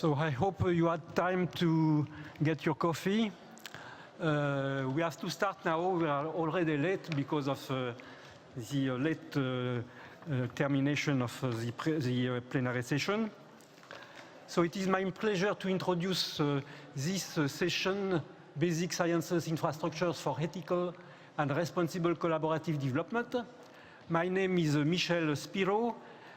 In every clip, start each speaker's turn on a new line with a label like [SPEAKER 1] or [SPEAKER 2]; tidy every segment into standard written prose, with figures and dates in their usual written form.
[SPEAKER 1] So I hope you had time to get your coffee. We have to start now. We are already late because of the late termination of the plenary session. So it is my pleasure to introduce this session, Basic Sciences Infrastructures for Ethical and Responsible Collaborative Development. My name is Michel Spiro.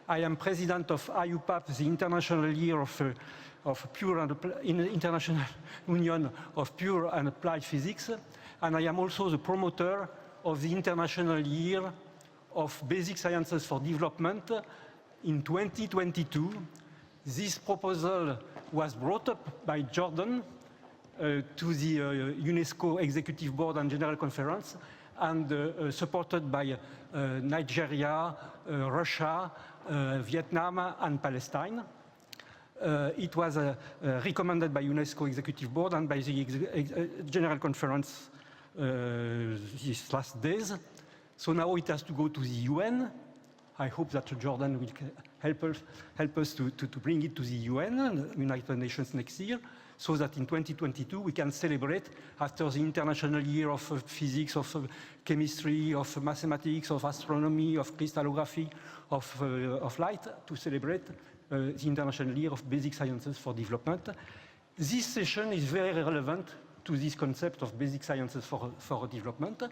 [SPEAKER 1] I am president of IUPAP, the International Year of Pure and International Union of Pure and Applied Physics, and I am also the promoter of the International Year of Basic Sciences for Development in 2022. This proposal was brought up by Jordan to the UNESCO Executive Board and General Conference, and supported by Nigeria, Russia, Vietnam, and Palestine. It was recommended by UNESCO Executive Board and by the General Conference these last days. So now it has to go to the UN. I hope that Jordan will help us to bring it to the UN, United Nations, next year, so that in 2022 we can celebrate, after the International Year of Physics, of Chemistry, of Mathematics, of Astronomy, of Crystallography, of Light, to celebrate the International Year of Basic Sciences for Development. This session is very relevant to this concept of basic sciences for development,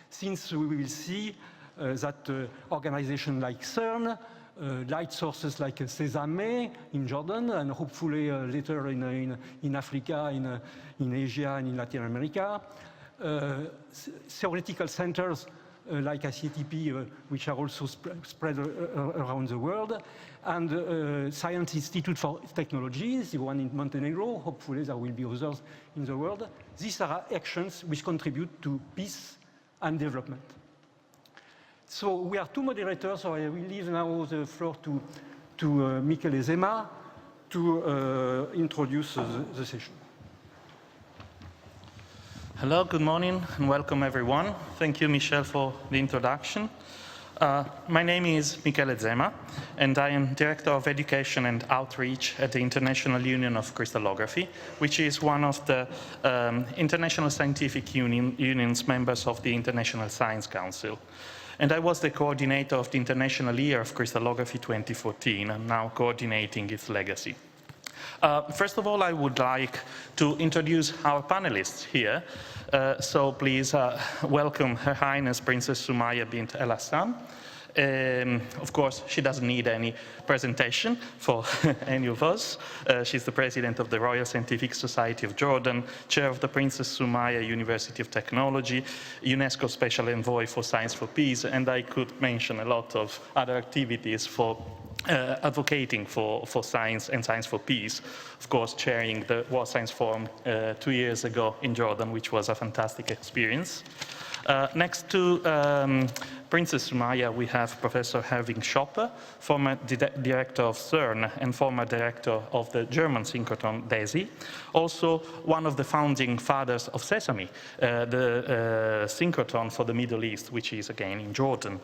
[SPEAKER 1] since we will see that organizations like CERN, light sources like Sesame in Jordan, and hopefully later in Africa, in Asia, and in Latin America, theoretical centers like ICTP, which are also spread around the world, and Science Institute for Technology, the one in Montenegro. Hopefully there will be others in the world. These are actions which contribute to peace and development. So we are two moderators, so I will leave now the floor to Michele Zema to introduce the session.
[SPEAKER 2] Hello, good morning, and welcome everyone. Thank you, Michel, for the introduction. My name is Michele Zema, and I am Director of Education and Outreach at the International Union of Crystallography, which is one of the international scientific unions members of the International Science Council. And I was the coordinator of the International Year of Crystallography 2014, and now coordinating its legacy. First of all, I would like to introduce our panelists here. So please welcome Her Highness Princess Sumaya bint El Hassan. Of course, she doesn't need any presentation for any of us. She's the president of the Royal Scientific Society of Jordan, chair of the Princess Sumaya University of Technology, UNESCO Special Envoy for Science for Peace, and I could mention a lot of other activities for advocating for science and science for peace. Of course, chairing the World Science Forum 2 years ago in Jordan, which was a fantastic experience. Next to Princess Sumaya, we have Professor Herwig Schopper, former director of CERN and former director of the German synchrotron DESI. Also one of the founding fathers of Sesame, the synchrotron for the Middle East, which is again in Jordan.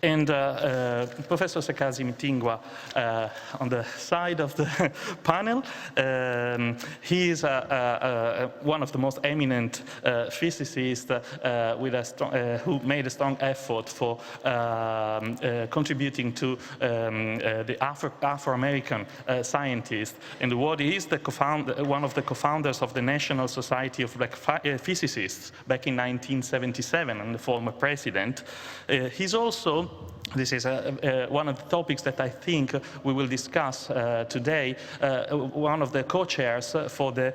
[SPEAKER 2] And Professor Sekazi Mtingwa on the side of the panel. He is one of the most eminent physicists who made a strong effort for contributing to the Afro-American scientists in the world. He is one of the co-founders of the National Society of Black Physicists back in 1977, and the former president. He's also, this is one of the topics that I think we will discuss today, one of the co-chairs for the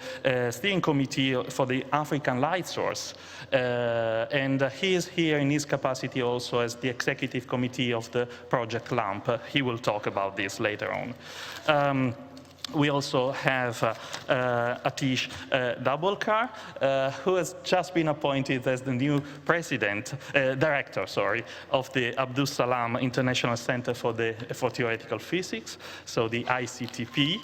[SPEAKER 2] steering committee for the African Light Source. And he is here in his capacity also as the executive committee of the Project LAMP. He will talk about this later on. We also have Atish Dabholkar, who has just been appointed as the new director of the Abdus Salam International Center for Theoretical Physics, so the ICTP.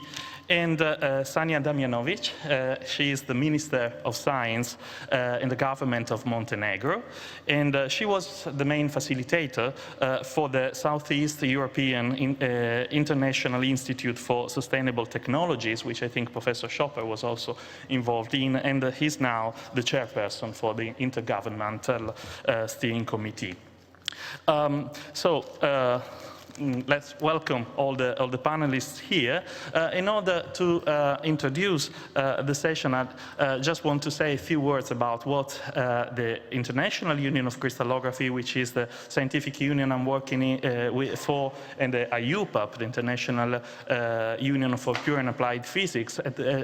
[SPEAKER 2] and Sanja Damjanovic. She is the Minister of Science in the government of Montenegro, and she was the main facilitator for the Southeast European International Institute for Sustainable Technologies, which I think Professor Schopper was also involved in, and he's now the chairperson for the Intergovernmental Steering Committee. Let's welcome all the panelists here. In order to introduce the session, I just want to say a few words about what the International Union of Crystallography, which is the scientific union I'm working for, and the IUPAP, the International Union for Pure and Applied Physics,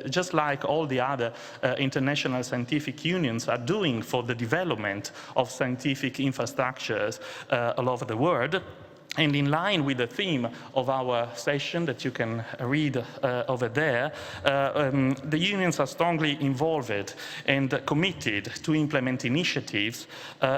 [SPEAKER 2] just like all the other international scientific unions are doing for the development of scientific infrastructures all over the world. And in line with the theme of our session that you can read over there, the unions are strongly involved and committed to implement initiatives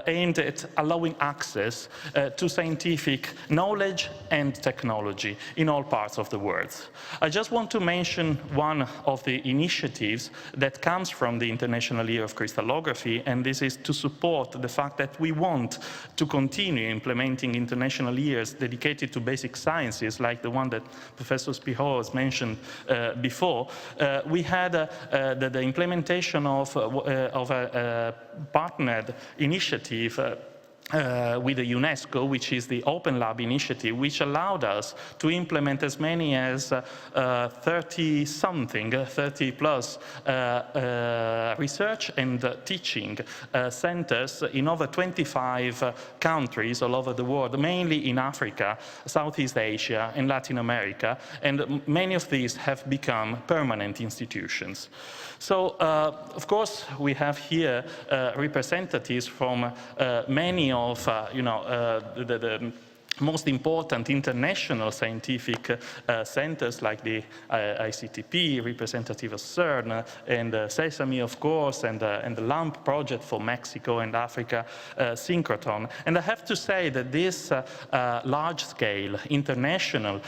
[SPEAKER 2] aimed at allowing access to scientific knowledge and technology in all parts of the world. I just want to mention one of the initiatives that comes from the International Year of Crystallography, and this is to support the fact that we want to continue implementing international years dedicated to basic sciences, like the one that Professor Spihor has mentioned before. We had the implementation of a partnered initiative with the UNESCO, which is the Open Lab initiative, which allowed us to implement as many as 30 plus research and teaching centers in over 25 countries all over the world, mainly in Africa, Southeast Asia, and Latin America, and many of these have become permanent institutions. So, of course, we have here representatives from many of the most important international scientific centers, like the ICTP, representative of CERN, and Sesame, of course, and the LAMP project for Mexico and Africa, synchrotron. And I have to say that this large-scale international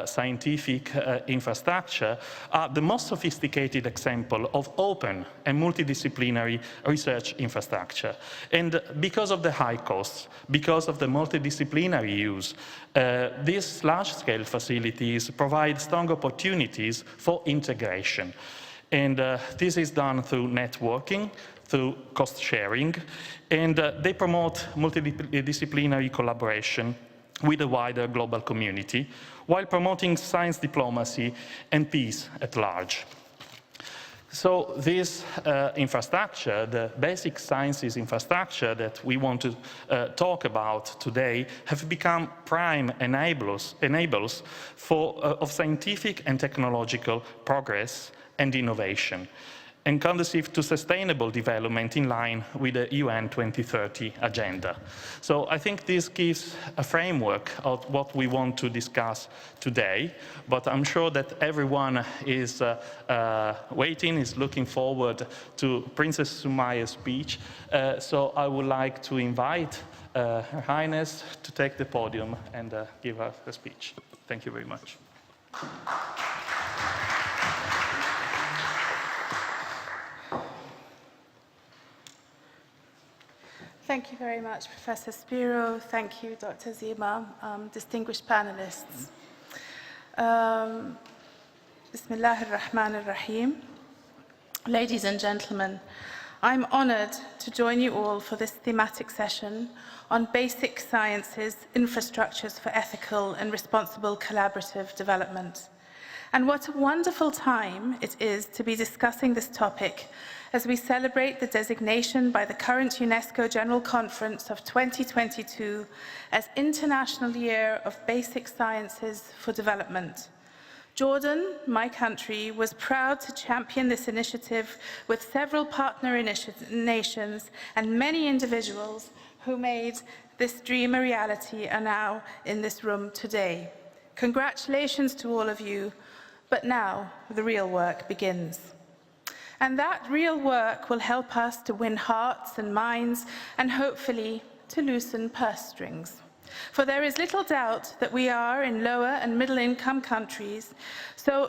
[SPEAKER 2] scientific infrastructure are the most sophisticated example of open and multidisciplinary research infrastructure. And because of the high costs, because of the multidisciplinary use, these large-scale facilities provide strong opportunities for integration. And this is done through networking, through cost sharing, and they promote multidisciplinary collaboration with a wider global community, while promoting science diplomacy and peace at large. So this infrastructure, the basic sciences infrastructure that we want to talk about today, have become prime enablers of scientific and technological progress and innovation, and conducive to sustainable development in line with the UN 2030 agenda. So I think this gives a framework of what we want to discuss today, but I'm sure that everyone is waiting, is looking forward to Princess Sumaya's speech. So I would like to invite Her Highness to take the podium and give her a speech. Thank you very much.
[SPEAKER 3] Thank you very much, Professor Spiro. Thank you, Dr. Zema, distinguished panelists. Bismillah ar-Rahman ar-Rahim. Ladies and gentlemen, I'm honored to join you all for this thematic session on basic sciences, infrastructures for ethical and responsible collaborative development. And what a wonderful time it is to be discussing this topic as we celebrate the designation by the current UNESCO General Conference of 2022 as International Year of Basic Sciences for Development. Jordan, my country, was proud to champion this initiative with several partner nations, and many individuals who made this dream a reality are now in this room today. Congratulations to all of you, but now the real work begins. And that real work will help us to win hearts and minds, and hopefully to loosen purse strings. For there is little doubt that we in lower and middle income countries so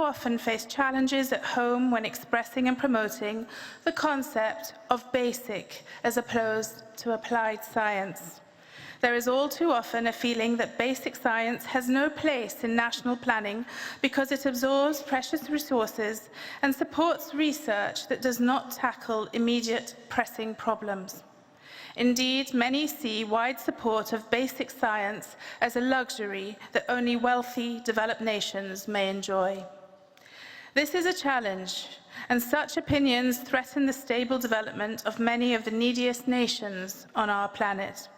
[SPEAKER 3] often face challenges at home when expressing and promoting the concept of basic as opposed to applied science. There is all too often a feeling that basic science has no place in national planning because it absorbs precious resources and supports research that does not tackle immediate pressing problems. Indeed, many see wide support of basic science as a luxury that only wealthy, developed nations may enjoy. This is a challenge, and such opinions threaten the stable development of many of the neediest nations on our planet.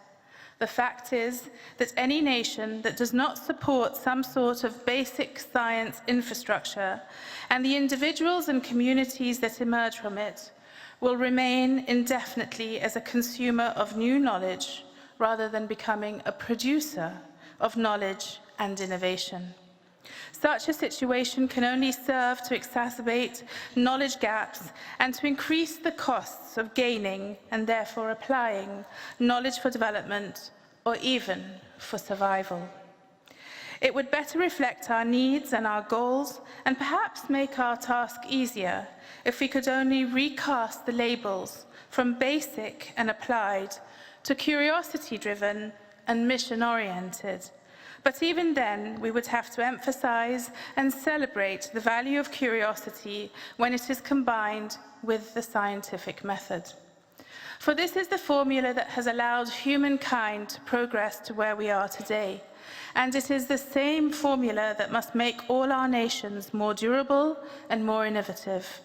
[SPEAKER 3] The fact is that any nation that does not support some sort of basic science infrastructure and the individuals and communities that emerge from it will remain indefinitely as a consumer of new knowledge rather than becoming a producer of knowledge and innovation. Such a situation can only serve to exacerbate knowledge gaps and to increase the costs of gaining and therefore applying knowledge for development or even for survival. It would better reflect our needs and our goals and perhaps make our task easier if we could only recast the labels from basic and applied to curiosity-driven and mission-oriented. But even then, we would have to emphasize and celebrate the value of curiosity when it is combined with the scientific method. For this is the formula that has allowed humankind to progress to where we are today. And it is the same formula that must make all our nations more durable and more innovative.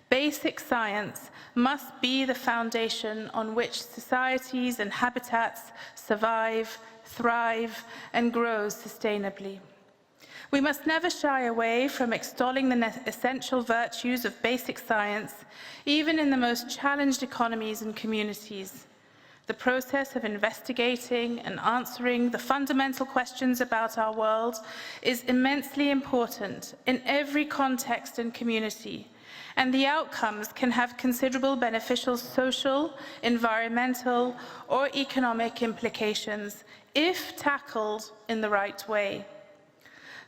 [SPEAKER 3] Basic science must be the foundation on which societies and habitats survive, thrive, and grow sustainably. We must never shy away from extolling the essential virtues of basic science, even in the most challenged economies and communities. The process of investigating and answering the fundamental questions about our world is immensely important in every context and community, and the outcomes can have considerable beneficial social, environmental, or economic implications if tackled in the right way.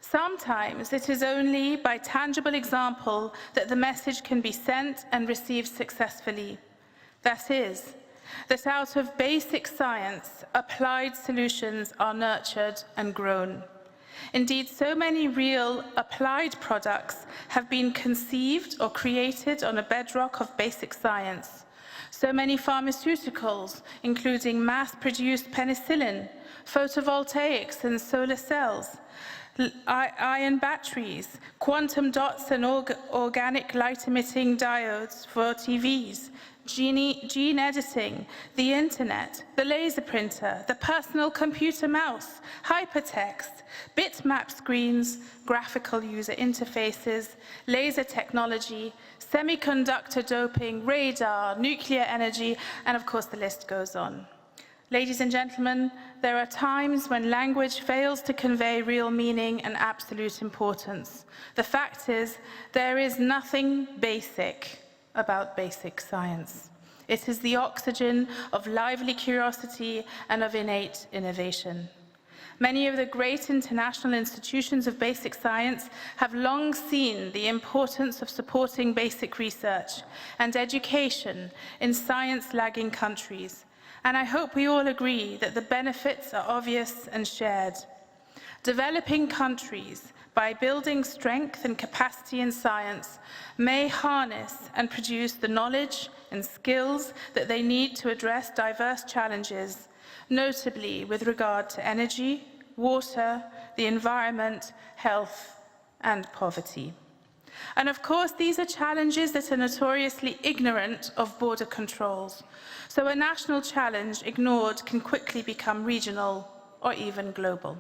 [SPEAKER 3] Sometimes it is only by tangible example that the message can be sent and received successfully. That is, that out of basic science, applied solutions are nurtured and grown. Indeed, so many real applied products have been conceived or created on a bedrock of basic science. So many pharmaceuticals, including mass-produced penicillin, photovoltaics and solar cells, ion batteries, quantum dots and organic light-emitting diodes for TVs, gene editing, the internet, the laser printer, the personal computer mouse, hypertext, bitmap screens, graphical user interfaces, laser technology, semiconductor doping, radar, nuclear energy, and of course the list goes on. Ladies and gentlemen, there are times when language fails to convey real meaning and absolute importance. The fact is, there is nothing basic about basic science. It is the oxygen of lively curiosity and of innate innovation. Many of the great international institutions of basic science have long seen the importance of supporting basic research and education in science-lagging countries. And I hope we all agree that the benefits are obvious and shared. Developing countries, by building strength and capacity in science, may harness and produce the knowledge and skills that they need to address diverse challenges, notably with regard to energy, water, the environment, health, and poverty. And of course, these are challenges that are notoriously ignorant of border controls. So a national challenge ignored can quickly become regional or even global.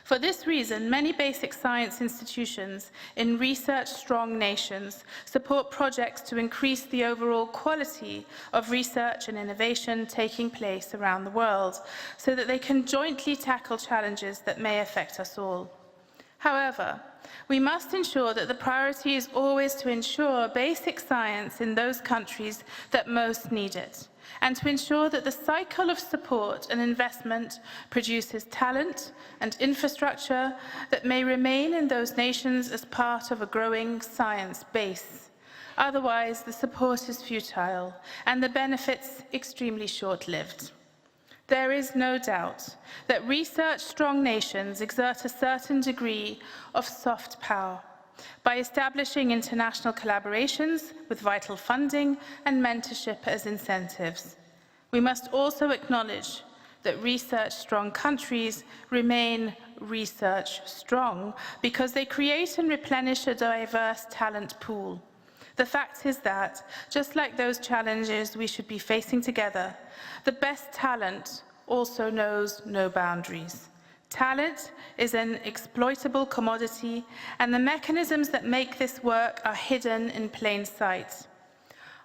[SPEAKER 3] For this reason, many basic science institutions in research-strong nations support projects to increase the overall quality of research and innovation taking place around the world, so that they can jointly tackle challenges that may affect us all. However, we must ensure that the priority is always to ensure basic science in those countries that most need it, and to ensure that the cycle of support and investment produces talent and infrastructure that may remain in those nations as part of a growing science base. Otherwise, the support is futile and the benefits extremely short-lived. There is no doubt that research-strong nations exert a certain degree of soft power by establishing international collaborations with vital funding and mentorship as incentives. We must also acknowledge that research-strong countries remain research-strong because they create and replenish a diverse talent pool. The fact is that, just like those challenges we should be facing together, the best talent also knows no boundaries. Talent is an exploitable commodity, and the mechanisms that make this work are hidden in plain sight.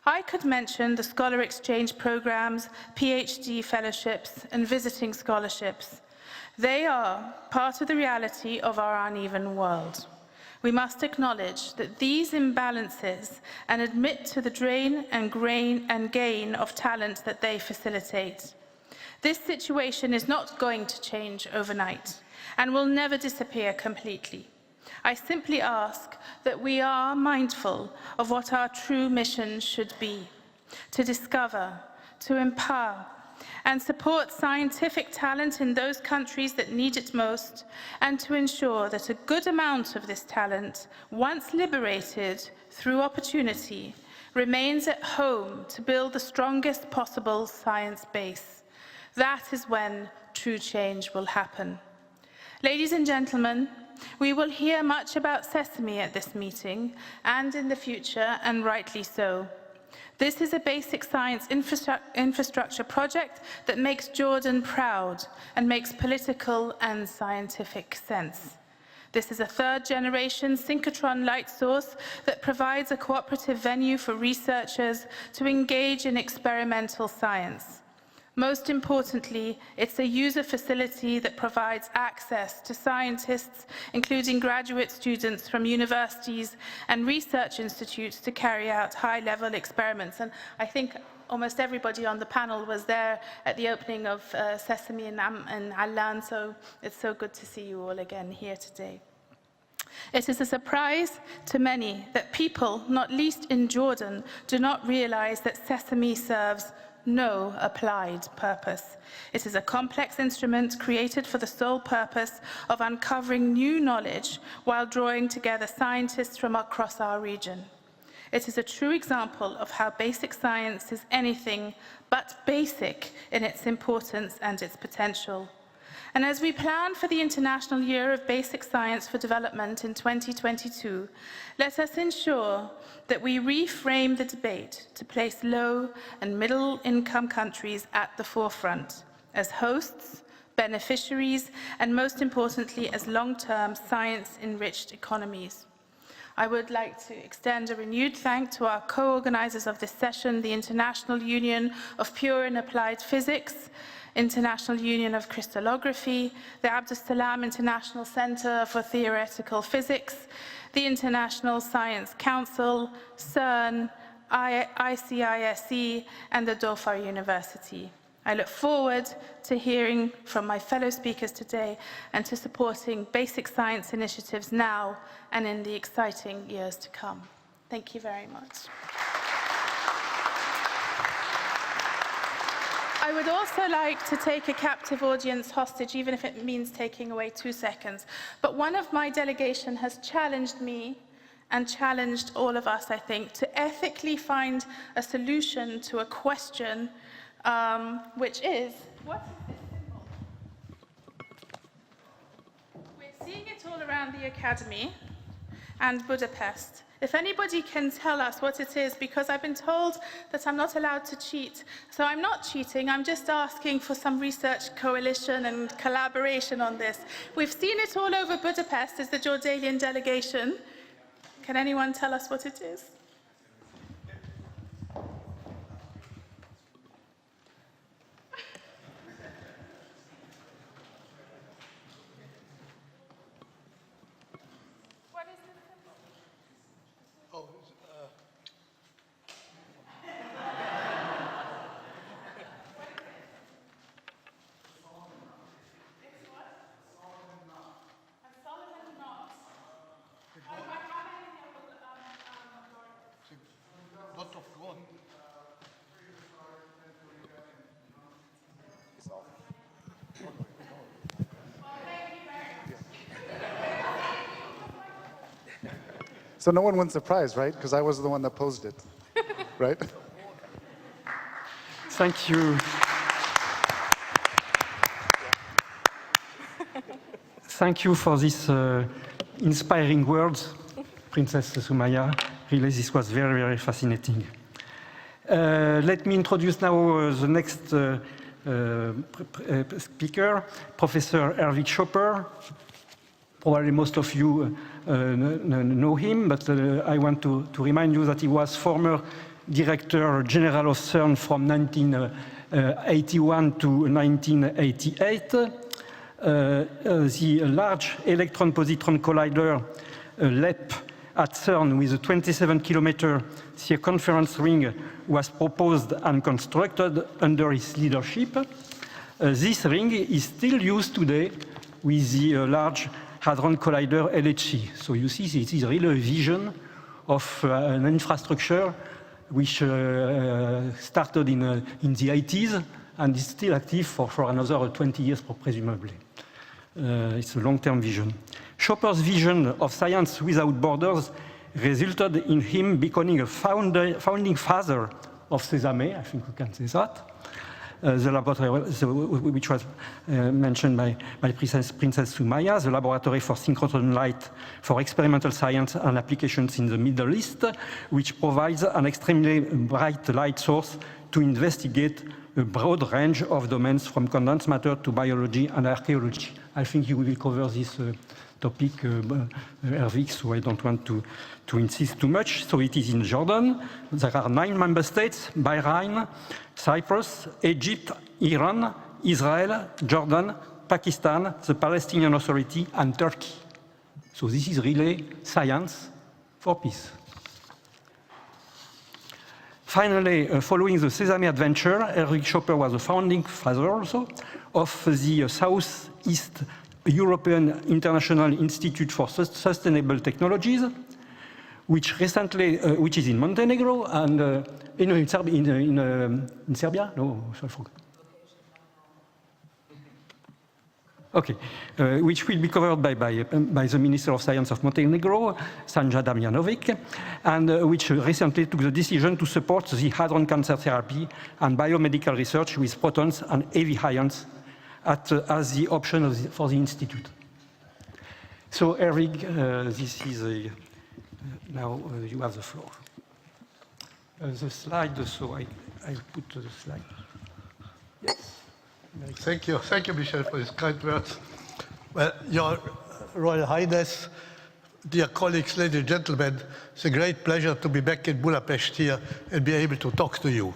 [SPEAKER 3] I could mention the scholar exchange programs, PhD fellowships, and visiting scholarships. They are part of the reality of our uneven world. We must acknowledge that these imbalances and admit to the drain and gain of talent that they facilitate. This situation is not going to change overnight and will never disappear completely. I simply ask that we are mindful of what our true mission should be: to discover, to empower, and support scientific talent in those countries that need it most, and to ensure that a good amount of this talent, once liberated through opportunity, remains at home to build the strongest possible science base. That is when true change will happen. Ladies and gentlemen, we will hear much about Sesame at this meeting and in the future, and rightly so. This is a basic science infrastructure project that makes Jordan proud and makes political and scientific sense. This is a third-generation synchrotron light source that provides a cooperative venue for researchers to engage in experimental science. Most importantly, it's a user facility that provides access to scientists, including graduate students from universities and research institutes, to carry out high-level experiments. And I think almost everybody on the panel was there at the opening of Sesame in Allan, so it's so good to see you all again here today. It is a surprise to many that people, not least in Jordan, do not realize that Sesame serves no applied purpose. It is a complex instrument created for the sole purpose of uncovering new knowledge while drawing together scientists from across our region. It is a true example of how basic science is anything but basic in its importance and its potential. And as we plan for the International Year of Basic Science for Development in 2022, let us ensure that we reframe the debate to place low and middle-income countries at the forefront, as hosts, beneficiaries, and most importantly, as long-term science-enriched economies. I would like to extend a renewed thanks to our co-organizers of this session, the International Union of Pure and Applied Physics, International Union of Crystallography, the Abdus Salam International Center for Theoretical Physics, the International Science Council, CERN, ICISE, and the Dhofar University. I look forward to hearing from my fellow speakers today and to supporting basic science initiatives now and in the exciting years to come. Thank you very much. I would also like to take a captive audience hostage, even if it means taking away 2 seconds. But one of my delegation has challenged me and challenged all of us, I think, to ethically find a solution to a question, which is, what is this symbol? We're seeing it all around the Academy and Budapest. If anybody can tell us what it is, because I've been told that I'm not allowed to cheat. So I'm not cheating, I'm just asking for some research coalition and collaboration on this. We've seen it all over Budapest as the Jordanian delegation. Can anyone tell us what it is?
[SPEAKER 4] So no one wins the prize, right? Because I was the one that posed it, right?
[SPEAKER 1] Thank you. Thank you for these inspiring words, Princess Sumaya. Really, this was very, very fascinating. Let me introduce now the next speaker, Professor Herwig Schopper. Probably most of you know him, but I want to remind you that he was former Director General of CERN from 1981 to 1988. The Large Electron Positron Collider, LEP, at CERN with a 27-kilometer circumference ring was proposed and constructed under his leadership. This ring is still used today with the Large Hadron Collider LHC. So you see, it is really a vision of an infrastructure which started in the 80s and is still active for another 20 years, presumably. It's a long-term vision. Schopper's vision of science without borders resulted in him becoming a founding father of Sesame, I think we can say that. The laboratory, which was mentioned by Princess Sumaya, the Laboratory for Synchrotron Light for Experimental Science and Applications in the Middle East, which provides an extremely bright light source to investigate a broad range of domains from condensed matter to biology and archaeology. I think you will cover this topic, Herwig, so I don't want to insist too much. So it is in Jordan. There are 9 member states: Bahrain, Cyprus, Egypt, Iran, Israel, Jordan, Pakistan, the Palestinian Authority, and Turkey. So this is really science for peace. Finally, following the Sesame adventure, Herwig Schopper was the founding father also of the Southeast European International Institute for Sustainable Technologies, which recently, which is in Montenegro and in Serbia? No, I forgot. Okay, which will be covered by the Minister of Science of Montenegro, Sanja Damjanovic, and which recently took the decision to support the hadron cancer therapy and biomedical research with protons and heavy ions as the option for the Institute. So, Herwig, this is now you have the floor. The slide, so I put the slide. Yes.
[SPEAKER 5] Thank you, Michel, for these kind words. Well, Your Royal Highness, dear colleagues, ladies and gentlemen, it's a great pleasure to be back in Budapest here and be able to talk to you.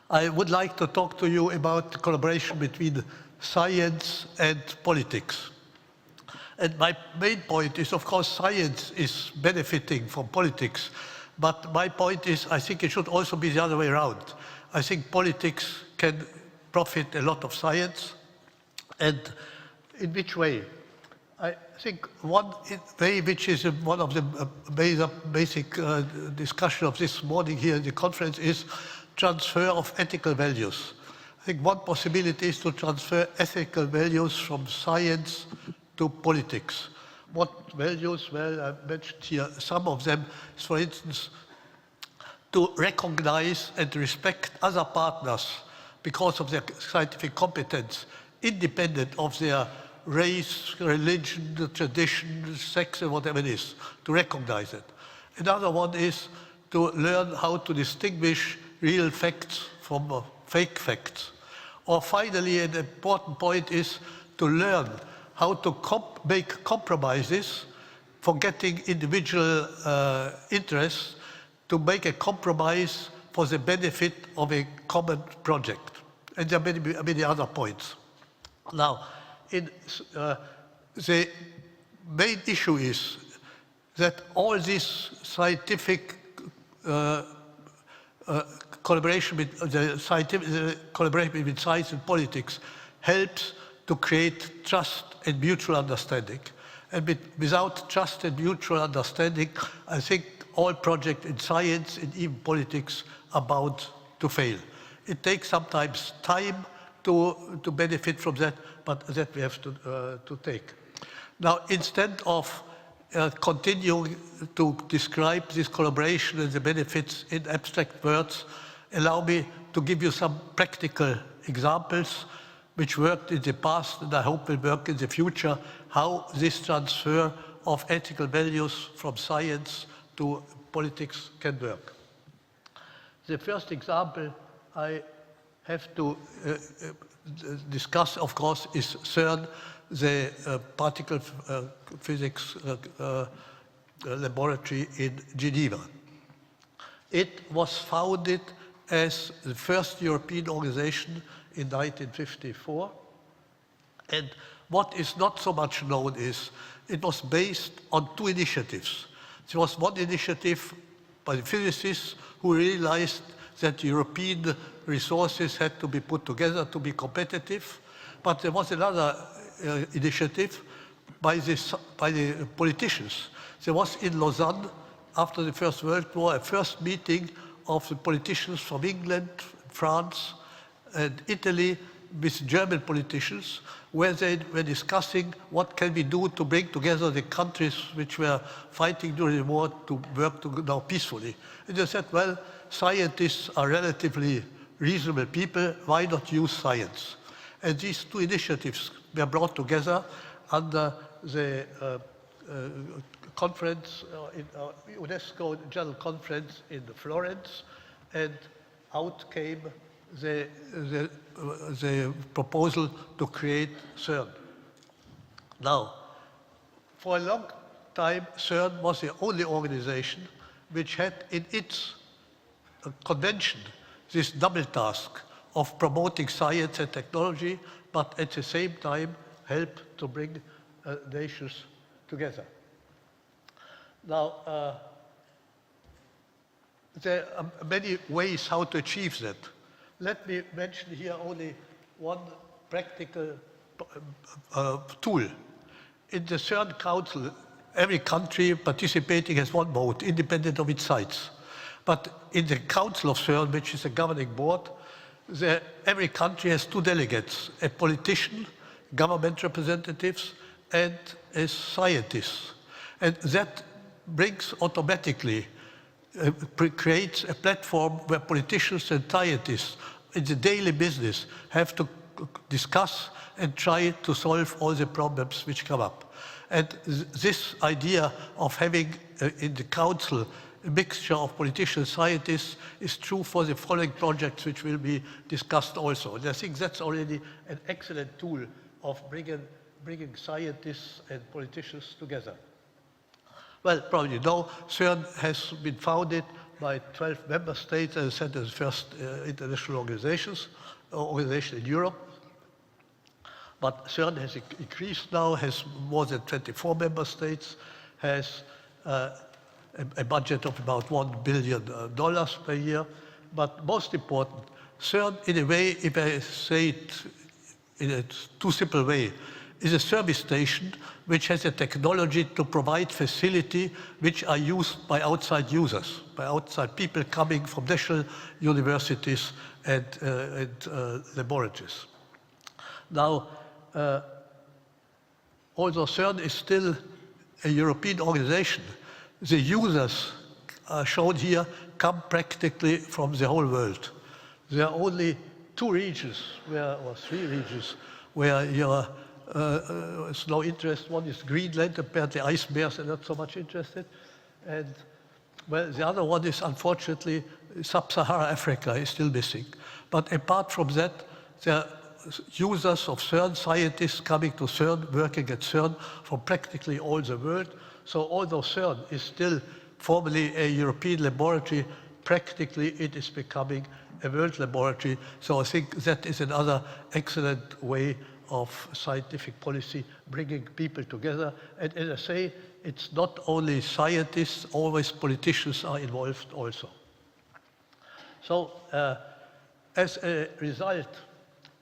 [SPEAKER 5] I would like to talk to you about the collaboration between science and politics. And my main point is, of course, science is benefiting from politics, but my point is, I think it should also be the other way around. I think politics can profit a lot of science. And in which way? I think one way, which is one of the basic discussion of this morning here in the conference, is transfer of ethical values. I think one possibility is to transfer ethical values from science to politics. What values? Well, I mentioned here some of them. For instance, to recognize and respect other partners because of their scientific competence, independent of their race, religion, tradition, sex, or whatever it is, to recognize it. Another one is to learn how to distinguish real facts from fake facts. Or finally, an important point is to learn how to make compromises, forgetting individual interests, to make a compromise for the benefit of a common project. And there are many other points. Now, the main issue is that all this scientific collaboration between science and politics helps to create trust and mutual understanding. And without trust and mutual understanding, I think all projects in science and even politics are bound to fail. It takes sometimes time to benefit from that, but that we have to take. Now, instead of continuing to describe this collaboration and the benefits in abstract words, allow me to give you some practical examples which worked in the past and I hope will work in the future, how this transfer of ethical values from science to politics can work. The first example I have to discuss, of course, is CERN, the particle physics laboratory in Geneva. It was founded as the first European organization in 1954. And what is not so much known is it was based on two initiatives. There was one initiative by the physicists who realized that European resources had to be put together to be competitive. But there was another initiative by the politicians. There was in Lausanne, after the First World War, a first meeting of the politicians from England, France, and Italy with German politicians, where they were discussing what can we do to bring together the countries which were fighting during the war to work now peacefully. And they said, well, scientists are relatively reasonable people, why not use science? And these two initiatives were brought together under the conference, in UNESCO General Conference in Florence, and out came the proposal to create CERN. Now, for a long time, CERN was the only organization which had in its convention this double task of promoting science and technology, but at the same time help to bring nations together. Now, there are many ways how to achieve that. Let me mention here only one practical tool. In the CERN Council, every country participating has one vote, independent of its size. But in the Council of CERN, which is a governing board, every country has two delegates, a politician, government representatives, and a scientist. And that brings automatically, creates a platform where politicians and scientists in the daily business have to discuss and try to solve all the problems which come up. And this idea of having in the council a mixture of politicians and scientists is true for the following projects which will be discussed also. And I think that's already an excellent tool of bringing scientists and politicians together. Well, probably you know, CERN has been founded by 12 member states, as I said, as the first international organization in Europe. But CERN has increased now, has more than 24 member states, has a budget of about $1 billion per year. But most important, CERN, in a way, if I say it in a too simple way, is a service station which has a technology to provide facility which are used by outside users, by outside people coming from national universities and laboratories. Now, although CERN is still a European organization, the users shown here come practically from the whole world. There are only two regions, or three regions, where there's no interest. One is Greenland, apparently ice bears are not so much interested. And well, the other one is, unfortunately, Sub-Saharan Africa is still missing. But apart from that, there are users of CERN, scientists coming to CERN, working at CERN from practically all the world. So although CERN is still formally a European laboratory, practically it is becoming a world laboratory. So I think that is another excellent way of scientific policy, bringing people together. And as I say, it's not only scientists, always politicians are involved also. So as a result,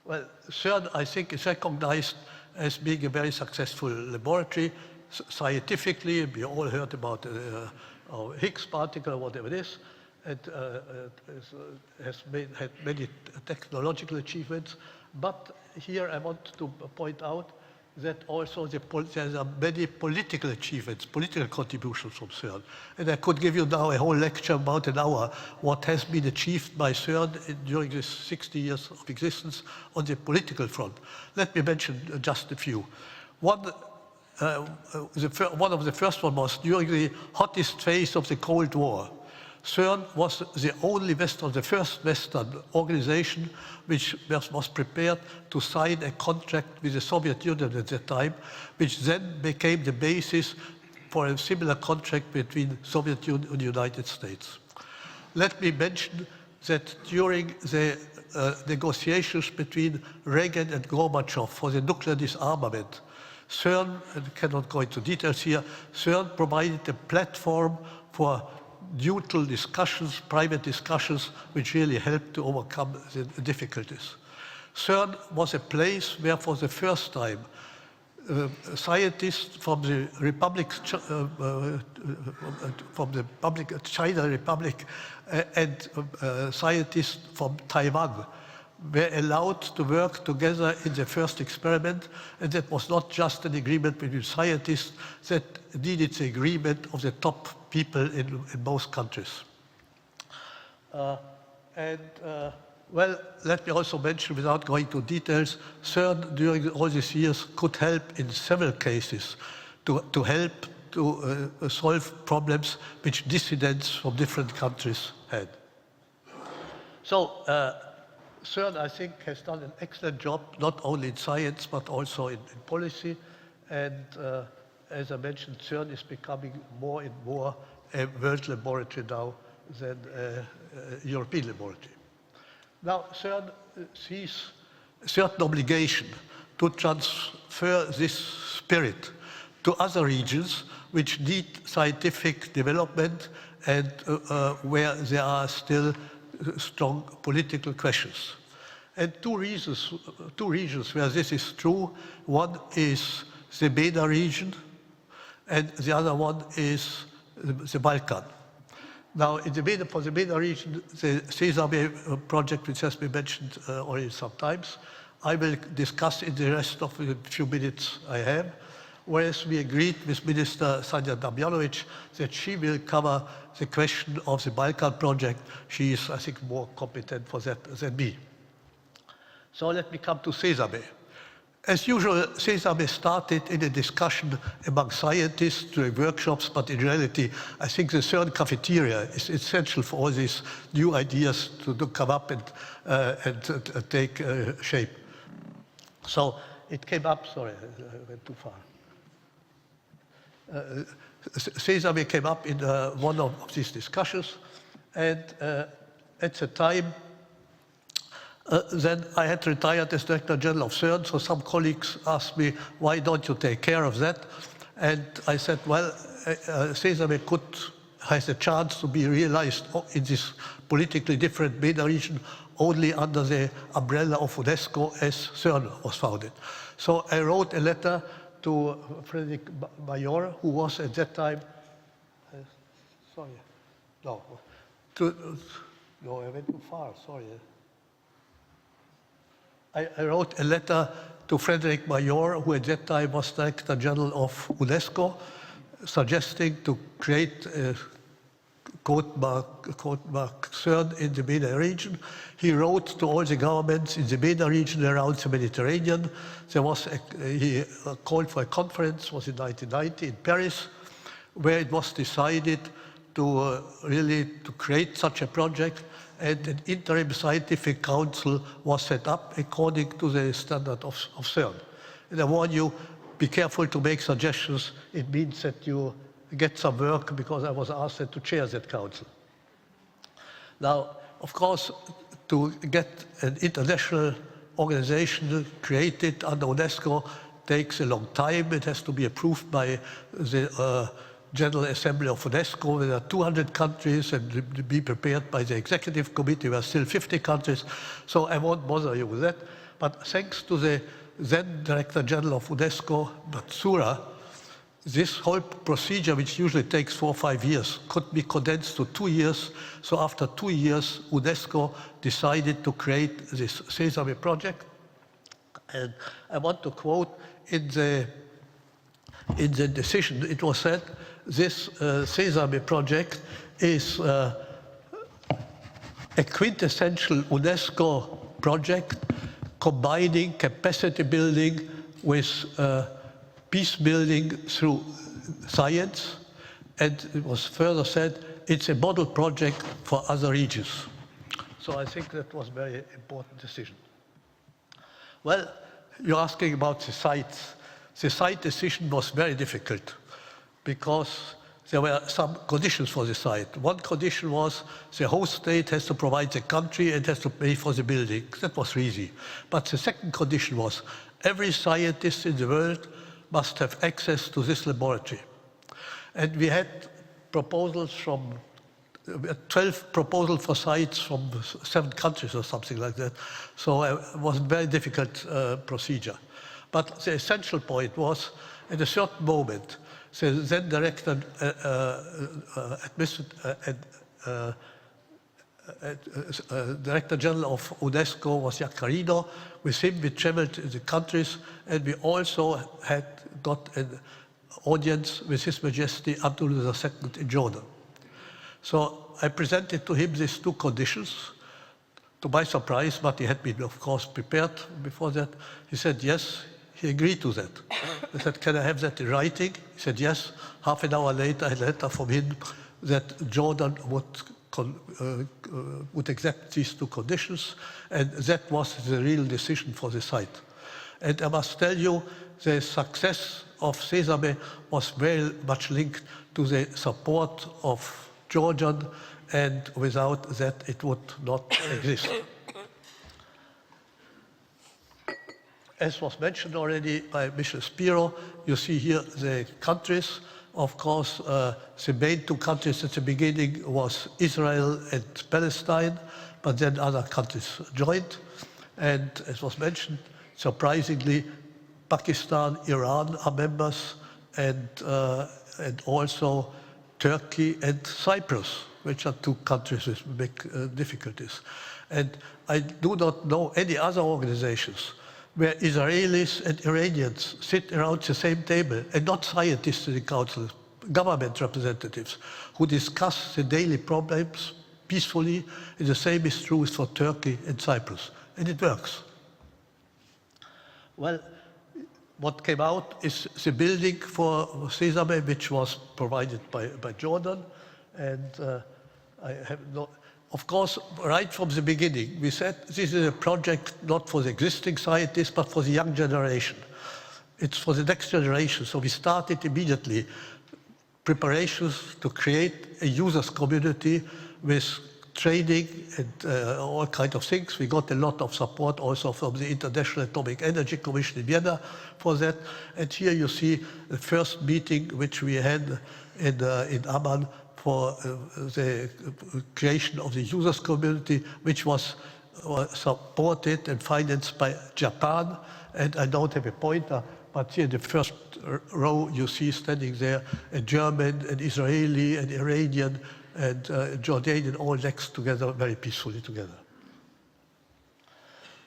[SPEAKER 5] well, CERN, I think, is recognized as being a very successful laboratory. Scientifically, we all heard about or Higgs particle, or whatever it is. It had many technological achievements. But here I want to point out that also there are many political achievements, political contributions from CERN. And I could give you now a whole lecture, about an hour, what has been achieved by CERN during this 60 years of existence on the political front. Let me mention just a few. One of the first one was during the hottest phase of the Cold War. CERN was the first Western organization which was prepared to sign a contract with the Soviet Union at that time, which then became the basis for a similar contract between Soviet Union and the United States. Let me mention that during the negotiations between Reagan and Gorbachev for the nuclear disarmament, CERN, and I cannot go into details here, CERN provided a platform for neutral discussions, private discussions, which really helped to overcome the difficulties. CERN was a place where for the first time scientists from the China Republic and scientists from Taiwan were allowed to work together in the first experiment, and that was not just an agreement between scientists, that needed the agreement of the top people in both countries. Well, let me also mention, without going into details, CERN during all these years could help in several cases to help to solve problems which dissidents from different countries had. So CERN, I think, has done an excellent job, not only in science, but also in policy. And as I mentioned, CERN is becoming more and more a world laboratory now than a European laboratory. Now, CERN sees a certain obligation to transfer this spirit to other regions which need scientific development and where there are still strong political questions. And two regions where this is true. One is the MENA region, and the other one is the Balkan. Now, for the MENA region, the Sesame project, which has been mentioned already sometimes, I will discuss in the rest of the few minutes I have, whereas we agreed with Minister Sanja Damjanovic that she will cover the question of the Balkan project. She is, I think, more competent for that than me. So let me come to Sesame. As usual, Sesame started in a discussion among scientists during workshops, but in reality, I think the CERN cafeteria is essential for all these new ideas to come up and take shape. So it came up, sorry, I went too far. Sesame came up in one of these discussions, and at the time, then I had retired as Director General of CERN, so some colleagues asked me, why don't you take care of that? And I said, well, Sesame has a chance to be realized in this politically different MENA region only under the umbrella of UNESCO as CERN was founded. So I wrote a letter to Frederick Mayor, who was at that time, no, I went too far, sorry. I wrote a letter to Frederick Mayor, who at that time was Director General of UNESCO, suggesting to create a quote mark CERN in the MENA region. He wrote to all the governments in the MENA region around the Mediterranean. He called for a conference, was in 1990 in Paris, where it was decided to create such a project, and an interim scientific council was set up according to the standard of CERN. And I warn you, be careful to make suggestions. It means that you get some work, because I was asked to chair that council. Now, of course, to get an international organization created under UNESCO takes a long time. It has to be approved by the General Assembly of UNESCO. There are 200 countries, and to be prepared by the Executive Committee. There are still 50 countries, so I won't bother you with that. But thanks to the then Director General of UNESCO, Matsura, this whole procedure, which usually takes 4 or 5 years, could be condensed to 2 years. So after 2 years, UNESCO decided to create this Sesame project. And I want to quote in the decision, it was said, this Sesame project is a quintessential UNESCO project combining capacity building with peace building through science. And it was further said, it's a model project for other regions. So I think that was a very important decision. Well, you're asking about the sites. The site decision was very difficult because there were some conditions for the site. One condition was the host state has to provide the country and has to pay for the building. That was easy. But the second condition was every scientist in the world must have access to this laboratory. And we had proposals from 12 proposals for sites from 7 countries or something like that. So it was a very difficult procedure. But the essential point was, at a certain moment, the then director, Director General of UNESCO was Jaccarino. With him, we traveled to the countries, and we also had got an audience with His Majesty Abdullah II in Jordan. So I presented to him these 2 conditions. To my surprise, but he had been, of course, prepared before that. He said yes, he agreed to that. I said, can I have that in writing? He said yes. Half an hour later, I had a letter from him that Jordan would accept these 2 conditions, and that was the real decision for the site. And I must tell you, the success of Sesame was very much linked to the support of Georgian, and without that it would not exist. As was mentioned already by Michel Spiro, you see here the countries. Of course, the main 2 countries at the beginning was Israel and Palestine, but then other countries joined. And as was mentioned, surprisingly, Pakistan, Iran are members, and also Turkey and Cyprus, which are 2 countries with big difficulties. And I do not know any other organizations where Israelis and Iranians sit around the same table, and not scientists in the council, government representatives, who discuss the daily problems peacefully, and the same is true for Turkey and Cyprus. And it works. Well, what came out is the building for Sesame, which was provided by Jordan. And I have no, of course, right from the beginning, we said this is a project not for the existing scientists, but for the young generation. It's for the next generation. So we started immediately preparations to create a users community with training and all kinds of things. We got a lot of support also from the International Atomic Energy Commission in Vienna for that. And here you see the first meeting which we had in Amman for the creation of the users community, which was supported and financed by Japan. And I don't have a pointer, but here in the first row you see standing there a German, an Israeli, an Iranian, and Jordanian all next together, very peacefully together.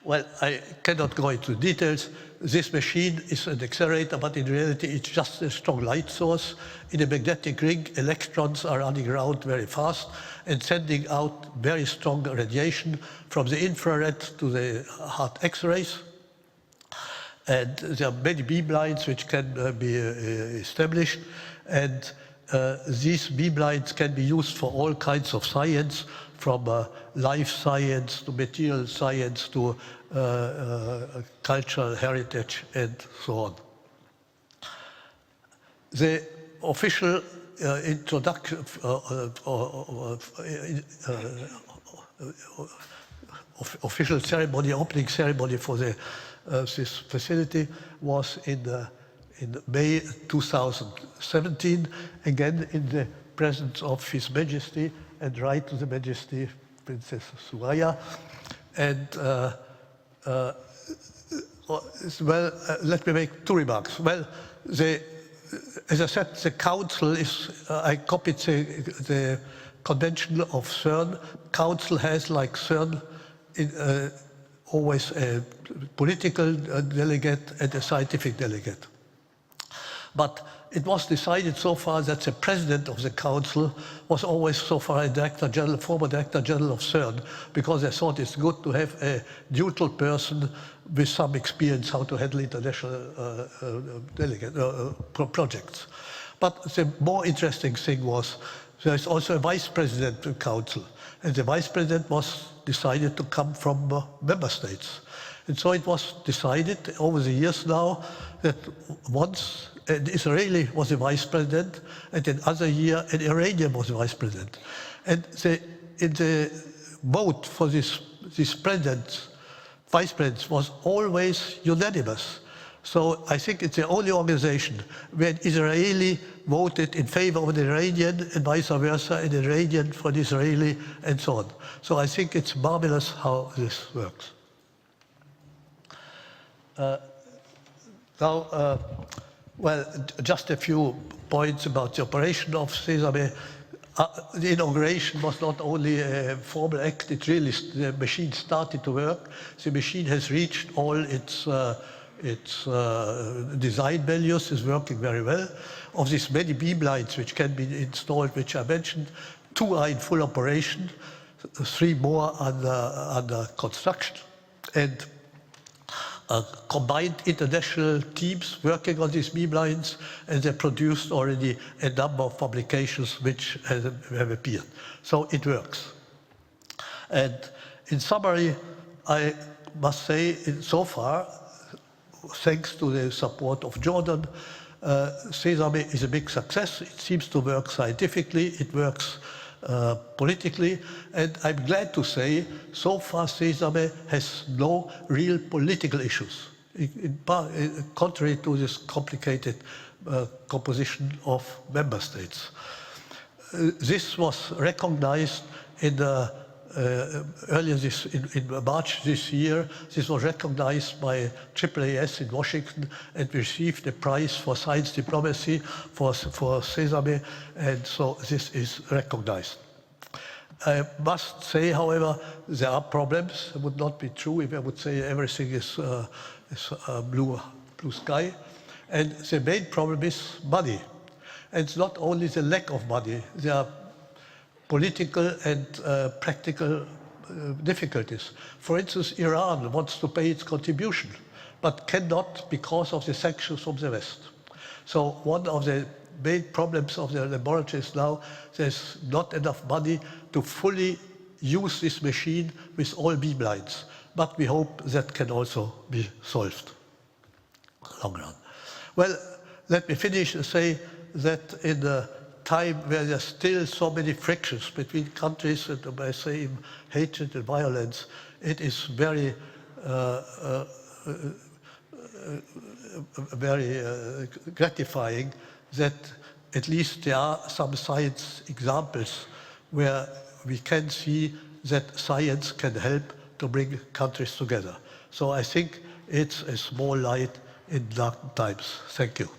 [SPEAKER 5] Well, I cannot go into details. This machine is an accelerator, but in reality it's just a strong light source. In a magnetic ring, electrons are running around very fast and sending out very strong radiation from the infrared to the hard X-rays. And there are many beamlines which can be established. And these beamlines can be used for all kinds of science, from life science to material science to cultural heritage and so on. The official introduction, official ceremony, opening ceremony for this facility was in May 2017, again in the presence of His Majesty and Right to the Majesty Princess Suraya. And well, let me make 2 remarks. Well, the as I said, the council is, I copied the convention of CERN. Council has, like CERN, always a political delegate and a scientific delegate. But it was decided so far that the president of the council was always so far a director general, former director general of CERN, because they thought it's good to have a neutral person with some experience how to handle international projects. But the more interesting thing was there's also a vice president of the council, and the vice president was decided to come from member states. And so it was decided over the years now that once an Israeli was a vice president, and another year an Iranian was a vice president. And in the vote for this president, vice presidents was always unanimous. So I think it's the only organization where an Israeli voted in favor of an Iranian and vice versa, an Iranian for an Israeli and so on. So I think it's marvelous how this works. Well, just a few points about the operation of Sesame. The inauguration was not only a formal act, it really, the machine started to work. The machine has reached all its design values, is working very well. Of these many beamlines which can be installed, which I mentioned, 2 are in full operation, 3 more under construction, and combined international teams working on these beamlines, and they produced already a number of publications which have appeared. So it works. And in summary, I must say, so far, thanks to the support of Jordan, Sesame is a big success. It seems to work scientifically, it works politically, and I'm glad to say so far Sesame has no real political issues, contrary to this complicated composition of member states. This was recognized in earlier in March this year. This was recognized by AAAS in Washington and received a prize for science diplomacy for Sesame, and so this is recognized. I must say, however, there are problems. It would not be true if I would say everything is blue sky. And the main problem is money. And it's not only the lack of money. There are political and practical difficulties. For instance, Iran wants to pay its contribution, but cannot because of the sanctions from the West. So one of the main problems of the laboratories now, there's not enough money to fully use this machine with all beamlines. But we hope that can also be solved long run. Well, let me finish and say that in a time where there's still so many frictions between countries and by saying hatred and violence, it is very gratifying that at least there are some science examples where we can see that science can help to bring countries together. So I think it's a small light in dark times. Thank you.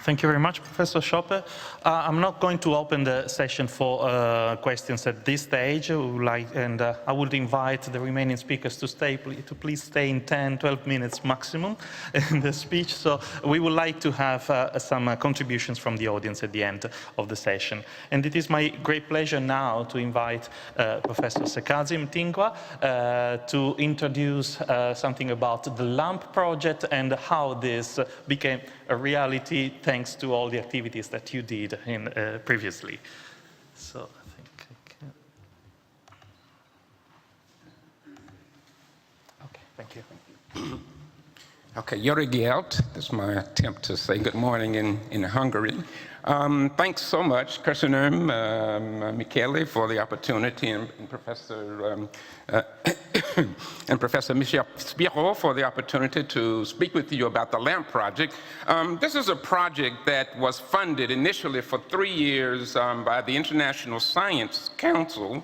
[SPEAKER 2] Thank you very much, Professor Schoppe. I'm not going to open the session for questions at this stage, I would invite the remaining speakers to please stay in 10, 12 minutes maximum in the speech. So we would like to have some contributions from the audience at the end of the session. And it is my great pleasure now to invite Professor Sekazim Tingwa to introduce something about the LAMP project and how this became a reality thanks to all the activities that you did previously. So I think I can. Okay, thank you.
[SPEAKER 6] Okay, Yuri Gelt. This is my attempt to say good morning in Hungary. Thanks so much, Köszönöm, Michele, for the opportunity, and Professor Michel Spiro for the opportunity to speak with you about the LAMP project. This is a project that was funded initially for 3 years by the International Science Council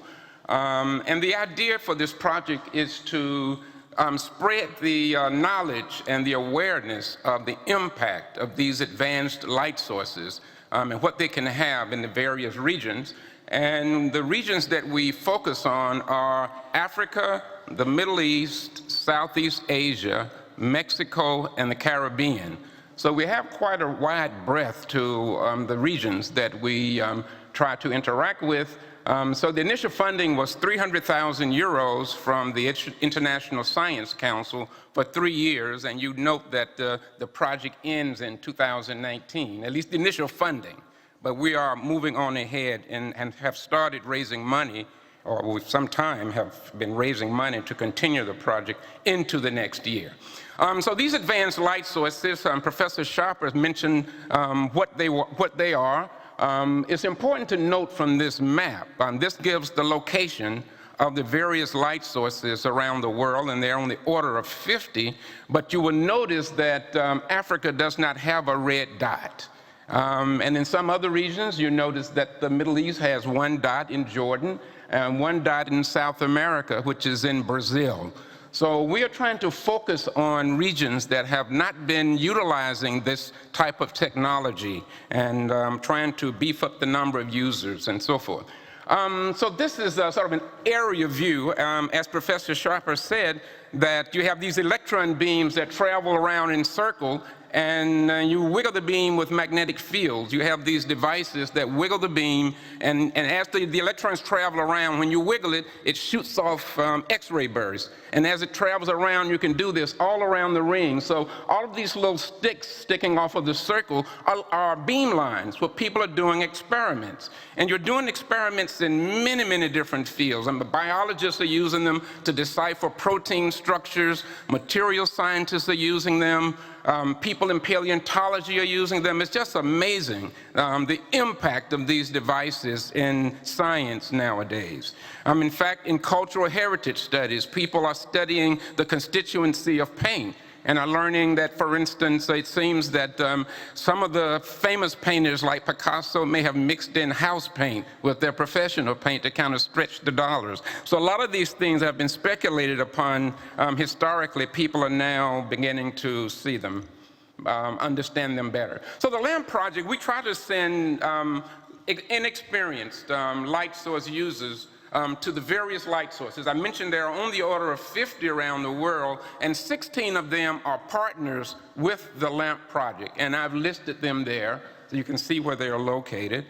[SPEAKER 6] And the idea for this project is to spread the knowledge and the awareness of the impact of these advanced light sources and what they can have in the various regions. And the regions that we focus on are Africa, the Middle East, Southeast Asia, Mexico, and the Caribbean. So we have quite a wide breadth to the regions that we try to interact with. So the initial funding was 300,000 euros from the International Science Council for 3 years, and you note that the project ends in 2019, at least the initial funding. But we are moving on ahead and have started raising money, or we some time have been raising money to continue the project into the next year. So these advanced light sources, Professor Sharper has mentioned what they are. It's important to note from this map, this gives the location of the various light sources around the world, and they're on the order of 50, but you will notice that Africa does not have a red dot. And in some other regions, you notice that the Middle East has 1 dot in Jordan, and 1 dot in South America, which is in Brazil. So we are trying to focus on regions that have not been utilizing this type of technology and trying to beef up the number of users and so forth. So this is sort of an area view, as Professor Sharper said, that you have these electron beams that travel around in circle, and you wiggle the beam with magnetic fields. You have these devices that wiggle the beam, and as the electrons travel around, when you wiggle it, it shoots off X-ray bursts. And as it travels around, you can do this all around the ring. So all of these little sticks sticking off of the circle are beam lines where people are doing experiments. And you're doing experiments in many, many different fields. And the biologists are using them to decipher protein structures. Material scientists are using them. People in paleontology are using them. It's just amazing the impact of these devices in science nowadays. In fact, in cultural heritage studies, people are studying the constituency of paint and are learning that, for instance, it seems that some of the famous painters like Picasso may have mixed in house paint with their professional paint to kind of stretch the dollars. So a lot of these things have been speculated upon historically. People are now beginning to see them, understand them better. So the LAMP project, we try to send inexperienced light source users to the various light sources. I mentioned there are on the order of 50 around the world, and 16 of them are partners with the LAMP project, and I've listed them there so you can see where they are located.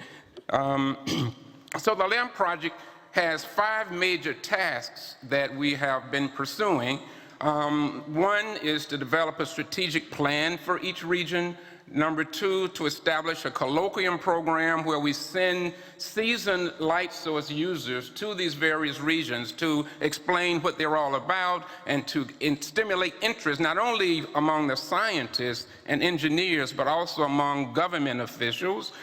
[SPEAKER 6] So the LAMP project has 5 major tasks that we have been pursuing. One is to develop a strategic plan for each region. Number 2, to establish a colloquium program where we send seasoned light source users to these various regions to explain what they're all about and to stimulate interest not only among the scientists and engineers, but also among government officials.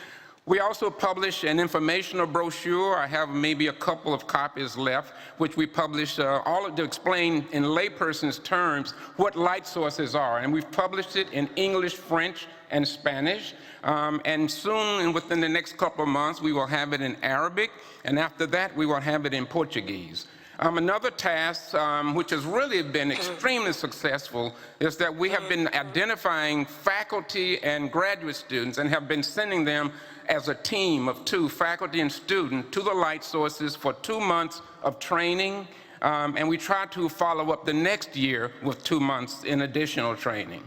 [SPEAKER 6] We also publish an informational brochure. I have maybe a couple of copies left, which we publish to explain in layperson's terms what light sources are. And we've published it in English, French, and Spanish. And soon, and within the next couple of months, we will have it in Arabic. And after that, we will have it in Portuguese. Another task, which has really been extremely successful, is that we have been identifying faculty and graduate students and have been sending them as a team of 2, faculty and student, to the light sources for 2 months of training. And we try to follow up the next year with 2 months in additional training.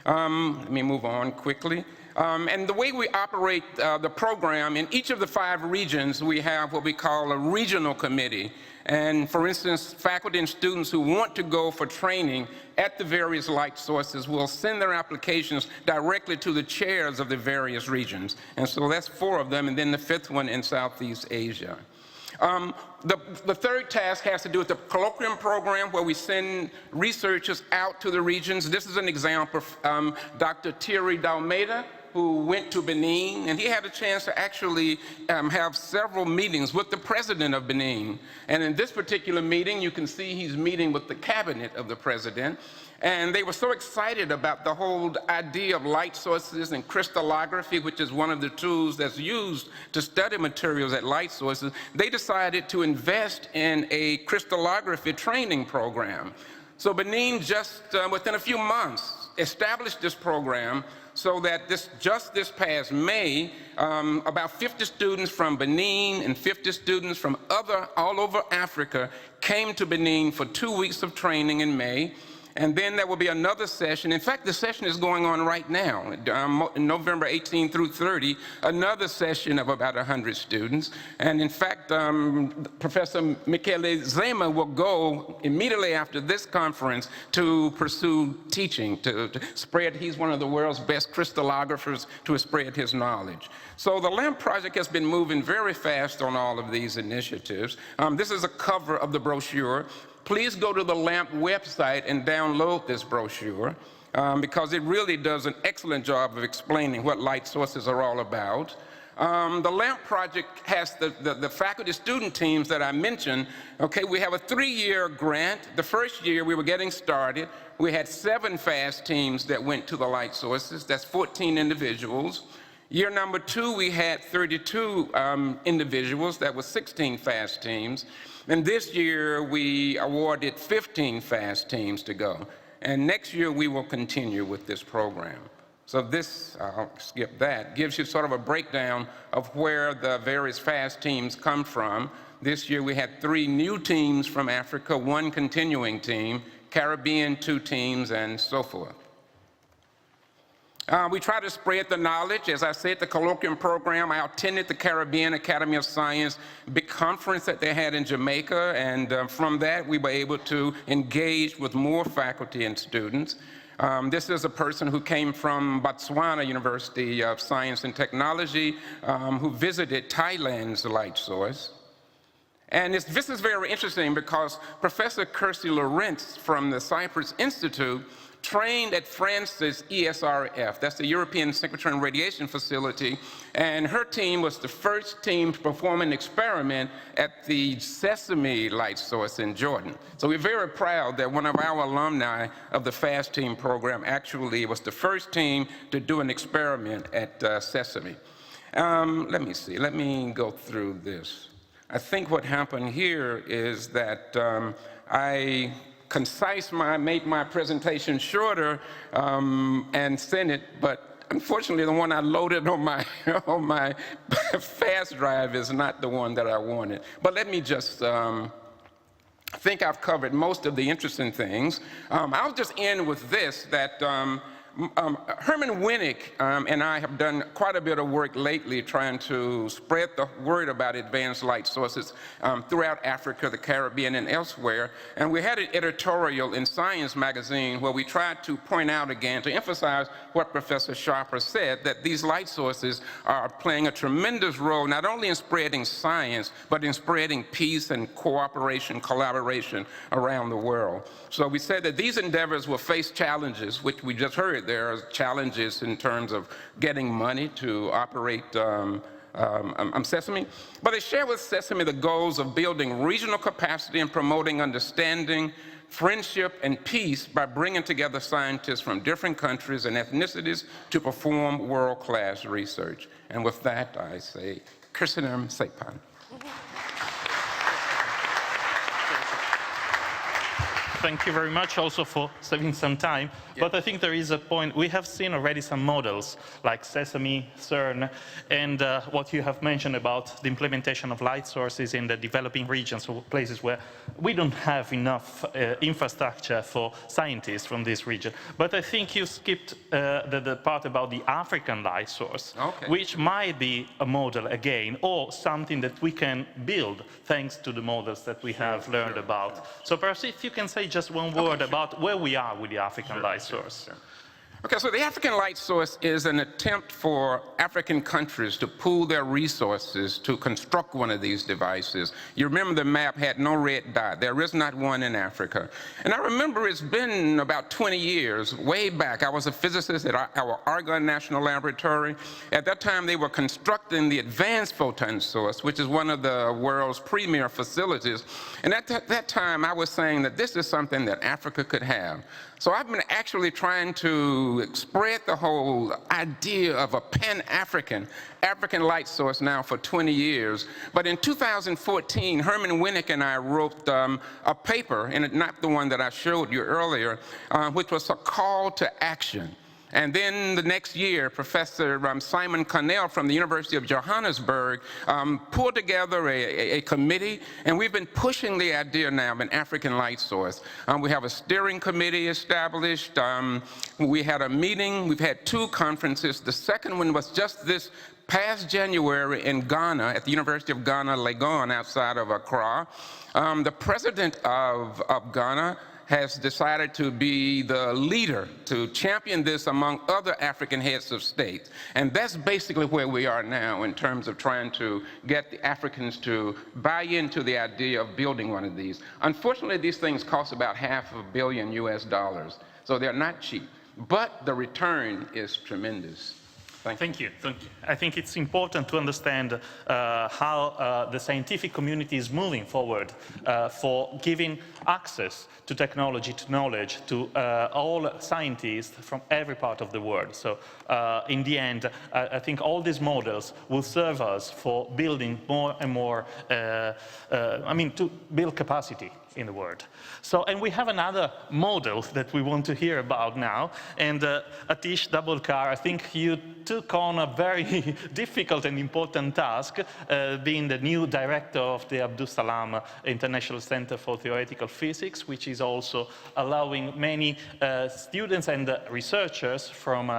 [SPEAKER 6] Let me move on quickly. And the way we operate the program, in each of the 5 regions, we have what we call a regional committee. And for instance, faculty and students who want to go for training at the various light sources will send their applications directly to the chairs of the various regions. And so that's 4 of them, and then the 5th one in Southeast Asia. The third task has to do with the colloquium program, where we send researchers out to the regions. This is an example of Dr. Thierry Dalmeida, who went to Benin, and he had a chance to actually have several meetings with the president of Benin. And in this particular meeting, you can see he's meeting with the cabinet of the president. And they were so excited about the whole idea of light sources and crystallography, which is one of the tools that's used to study materials at light sources. They decided to invest in a crystallography training program. So Benin just within a few months established this program so that just this past May, about 50 students from Benin and 50 students from all over Africa came to Benin for 2 weeks of training in May. And then there will be another session. In fact, the session is going on right now, November 18 through 30, another session of about 100 students. And in fact, Professor Michele Zema will go immediately after this conference to pursue teaching, to spread, he's one of the world's best crystallographers, to spread his knowledge. So the LAMP project has been moving very fast on all of these initiatives. This is a cover of the brochure. Please go to the LAMP website and download this brochure because it really does an excellent job of explaining what light sources are all about. The LAMP project has the faculty-student teams that I mentioned. Okay, we have a 3-year grant. The first year we were getting started. We had 7 FAST teams that went to the light sources. That's 14 individuals. Year number 2, we had 32 individuals. That was 16 FAST teams. And this year, we awarded 15 FAST teams to go. And next year, we will continue with this program. So this, I'll skip that, gives you sort of a breakdown of where the various FAST teams come from. This year, we had 3 new teams from Africa, 1 continuing team, Caribbean 2 teams, and so forth. We try to spread the knowledge. As I said, the colloquium program, I attended the Caribbean Academy of Science big conference that they had in Jamaica, and from that we were able to engage with more faculty and students. This is a person who came from Botswana University of Science and Technology, who visited Thailand's light source. And this is very interesting because Professor Kirsty Lawrence from the Cyprus Institute trained at France's ESRF, that's the European Synchrotron Radiation Facility, and her team was the first team to perform an experiment at the Sesame light source in Jordan. So we're very proud that one of our alumni of the FAST team program actually was the first team to do an experiment at Sesame. Let me see, let me go through this. I think what happened here is that I made my presentation shorter and sent it, but unfortunately the one I loaded on my fast drive is not the one that I wanted. But let me just, I think I've covered most of the interesting things. I'll just end with this, that Herman Winnick and I have done quite a bit of work lately trying to spread the word about advanced light sources throughout Africa, the Caribbean, and elsewhere. And we had an editorial in Science magazine where we tried to point out again, to emphasize what Professor Sharper said, that these light sources are playing a tremendous role not only in spreading science, but in spreading peace and cooperation, collaboration around the world. So we said that these endeavors will face challenges, which we just heard. There are challenges in terms of getting money to operate Sesame, but they share with Sesame the goals of building regional capacity and promoting understanding, friendship, and peace by bringing together scientists from different countries and ethnicities to perform world-class research. And with that, I say, Kirsinam Saipan.
[SPEAKER 2] Thank you very much also for saving some time. Yeah. But I think there is a point. We have seen already some models like Sesame, CERN, and what you have mentioned about the implementation of light sources in the developing regions or places where we don't have enough infrastructure for scientists from this region. But I think you skipped the part about the African light source, okay, which might be a model again, or something that we can build thanks to the models that we have learned about. So perhaps if you can say just one word about where we are with the African light source.
[SPEAKER 6] Okay, so the African Light Source is an attempt for African countries to pool their resources to construct one of these devices. You remember the map had no red dot. There is not one in Africa. And I remember it's been about 20 years, way back. I was a physicist at our Argonne National Laboratory. At that time, they were constructing the Advanced Photon Source, which is one of the world's premier facilities. And at that time, I was saying that this is something that Africa could have. So I've been actually trying to spread the whole idea of a Pan-African light source now for 20 years. But in 2014, Herman Winnick and I wrote a paper, and not the one that I showed you earlier, which was a call to action. And then the next year, Professor Simon Connell from the University of Johannesburg pulled together a committee, and we've been pushing the idea now of an African light source. We have a steering committee established. We had a meeting. We've had 2 conferences. The second one was just this past January in Ghana, at the University of Ghana, Legon, outside of Accra. The president of Ghana has decided to be the leader to champion this among other African heads of state. And that's basically where we are now in terms of trying to get the Africans to buy into the idea of building one of these. Unfortunately, these things cost about $500 million US, so they're not cheap. But the return is tremendous.
[SPEAKER 2] Thank you. I think it's important to understand how the scientific community is moving forward for giving access to technology, to knowledge, to all scientists from every part of the world. So in the end, I think all these models will serve us for building more and more, to build capacity in the world. So, and we have another model that we want to hear about now. And Atish Dabholkar, I think you took on a very difficult and important task, being the new director of the Abdus Salam International Center for Theoretical Physics, which is also allowing many students and researchers from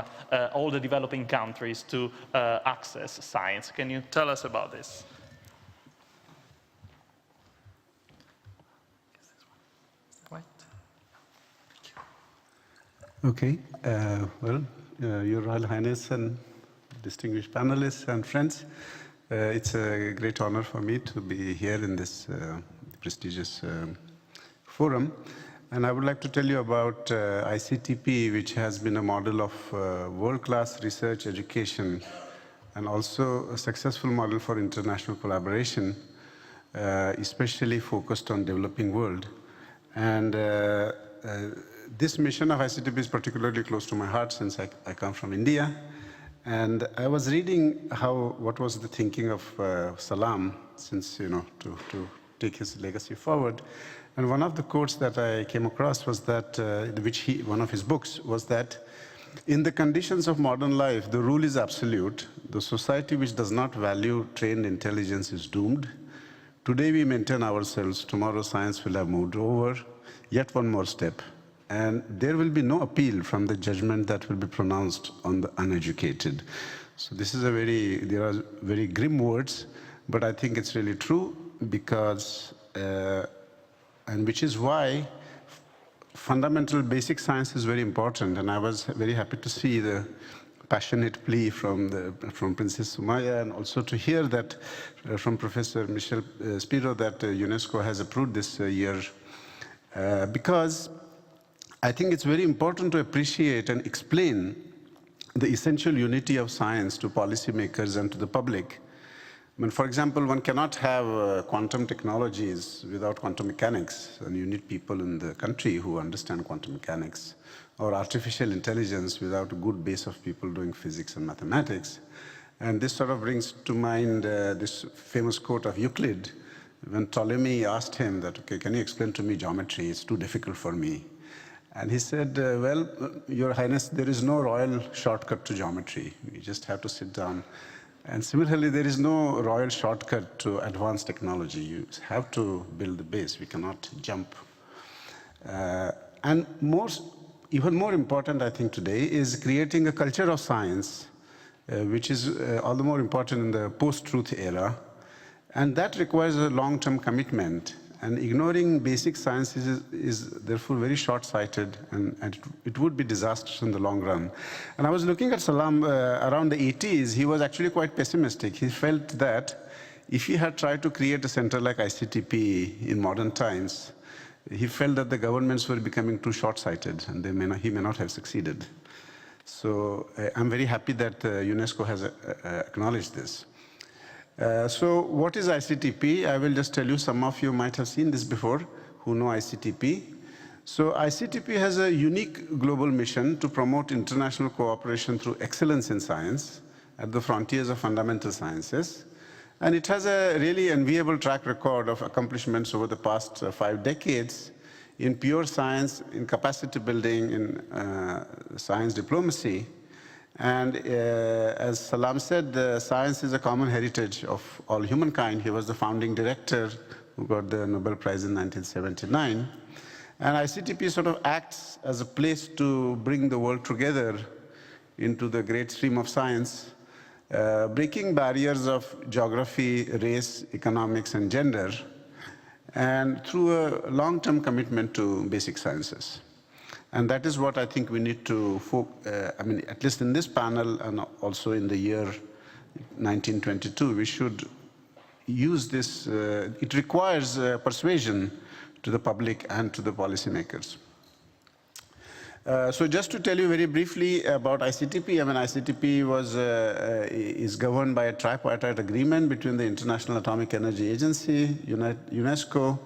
[SPEAKER 2] all the developing countries to access science. Can you tell us about this?
[SPEAKER 7] Okay, Your Royal Highness and distinguished panelists and friends, it's a great honor for me to be here in this prestigious forum. And I would like to tell you about ICTP, which has been a model of world-class research education and also a successful model for international collaboration, especially focused on developing world. And this mission of ICTP is particularly close to my heart since I come from India. And I was reading what was the thinking of Salam, since, to take his legacy forward. And one of the quotes that I came across was that, one of his books, was that in the conditions of modern life, the rule is absolute. The society which does not value trained intelligence is doomed. Today we maintain ourselves, tomorrow science will have moved over. Yet one more step. And there will be no appeal from the judgment that will be pronounced on the uneducated. So this is there are very grim words, but I think it's really true because, and which is why fundamental basic science is very important. And I was very happy to see the passionate plea from Princess Sumaya, and also to hear that from Professor Michel Spiro that UNESCO has approved this year. Because I think it's very important to appreciate and explain the essential unity of science to policymakers and to the public. I mean, for example, one cannot have quantum technologies without quantum mechanics, and you need people in the country who understand quantum mechanics, or artificial intelligence without a good base of people doing physics and mathematics. And this sort of brings to mind this famous quote of Euclid, when Ptolemy asked him that, okay, can you explain to me geometry? It's too difficult for me. And he said, well, Your Highness, there is no royal shortcut to geometry. You just have to sit down. And similarly, there is no royal shortcut to advanced technology. You have to build the base. We cannot jump. And even more important, I think, today is creating a culture of science, which is all the more important in the post-truth era. And that requires a long-term commitment. And ignoring basic science is therefore very short-sighted, and it would be disastrous in the long run. And I was looking at Salam around the 80s. He was actually quite pessimistic. He felt that if he had tried to create a center like ICTP in modern times, he felt that the governments were becoming too short-sighted, and he may not have succeeded. So I'm very happy that UNESCO has acknowledged this. So what is ICTP? I will just tell you, some of you might have seen this before who know ICTP. So ICTP has a unique global mission to promote international cooperation through excellence in science at the frontiers of fundamental sciences. And it has a really enviable track record of accomplishments over the past 5 decades in pure science, in capacity building, in science diplomacy. And as Salam said, science is a common heritage of all humankind. He was the founding director who got the Nobel Prize in 1979. And ICTP sort of acts as a place to bring the world together into the great stream of science, breaking barriers of geography, race, economics, and gender, and through a long-term commitment to basic sciences. And that is what I think we need to, at least in this panel and also in the year 1922, we should use this. It requires persuasion to the public and to the policymakers. So just to tell you very briefly about ICTP, ICTP is governed by a tripartite agreement between the International Atomic Energy Agency, UNESCO,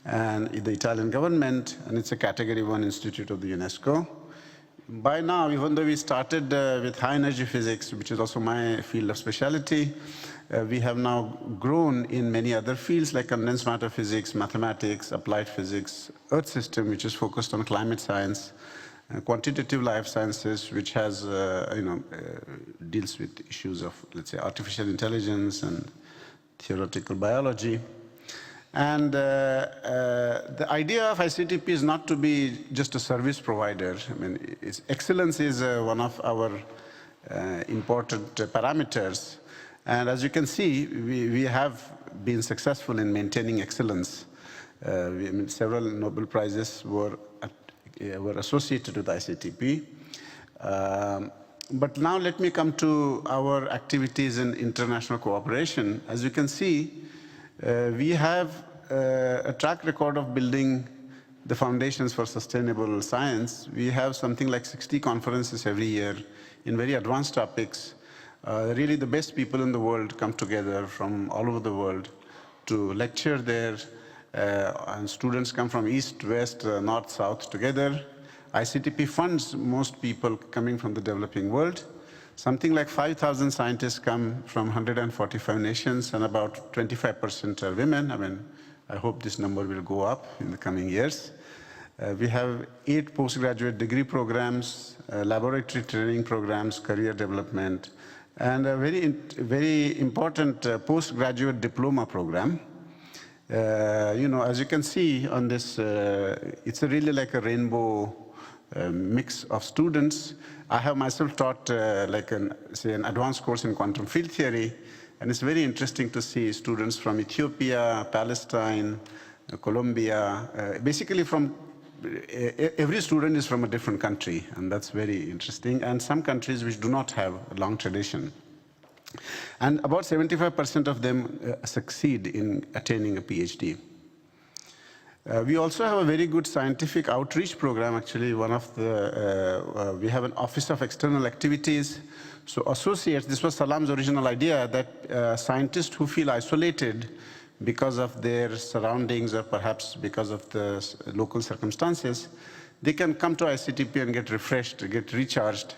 [SPEAKER 7] and the Italian government, and it's a Category 1 institute of the UNESCO. By now, even though we started with high energy physics, which is also my field of specialty, we have now grown in many other fields like condensed matter physics, mathematics, applied physics, Earth system, which is focused on climate science, quantitative life sciences, which has, deals with issues of, let's say, artificial intelligence and theoretical biology. And the idea of ICTP is not to be just a service provider. Excellence is one of our important parameters. And as you can see, we have been successful in maintaining excellence. Several Nobel Prizes were associated with ICTP. But now let me come to our activities in international cooperation. As you can see, we have a track record of building the foundations for sustainable science. We have something like 60 conferences every year in very advanced topics. Really the best people in the world come together from all over the world to lecture there. And students come from east, west, north, south together. ICTP funds most people coming from the developing world. Something like 5,000 scientists come from 145 nations, and about 25% are women. I hope this number will go up in the coming years. We have 8 postgraduate degree programs, laboratory training programs, career development, and a very important postgraduate diploma program. As you can see on this, it's really like a rainbow mix of students. I have myself taught an advanced course in quantum field theory, and it's very interesting to see students from Ethiopia, Palestine, Colombia, basically from every student is from a different country, and that's very interesting, and some countries which do not have a long tradition. And about 75% of them succeed in attaining a PhD. We also have a very good scientific outreach program. Actually, we have an Office of External Activities. So associates, this was Salam's original idea, that scientists who feel isolated because of their surroundings or perhaps because of the local circumstances, they can come to ICTP and get refreshed, get recharged.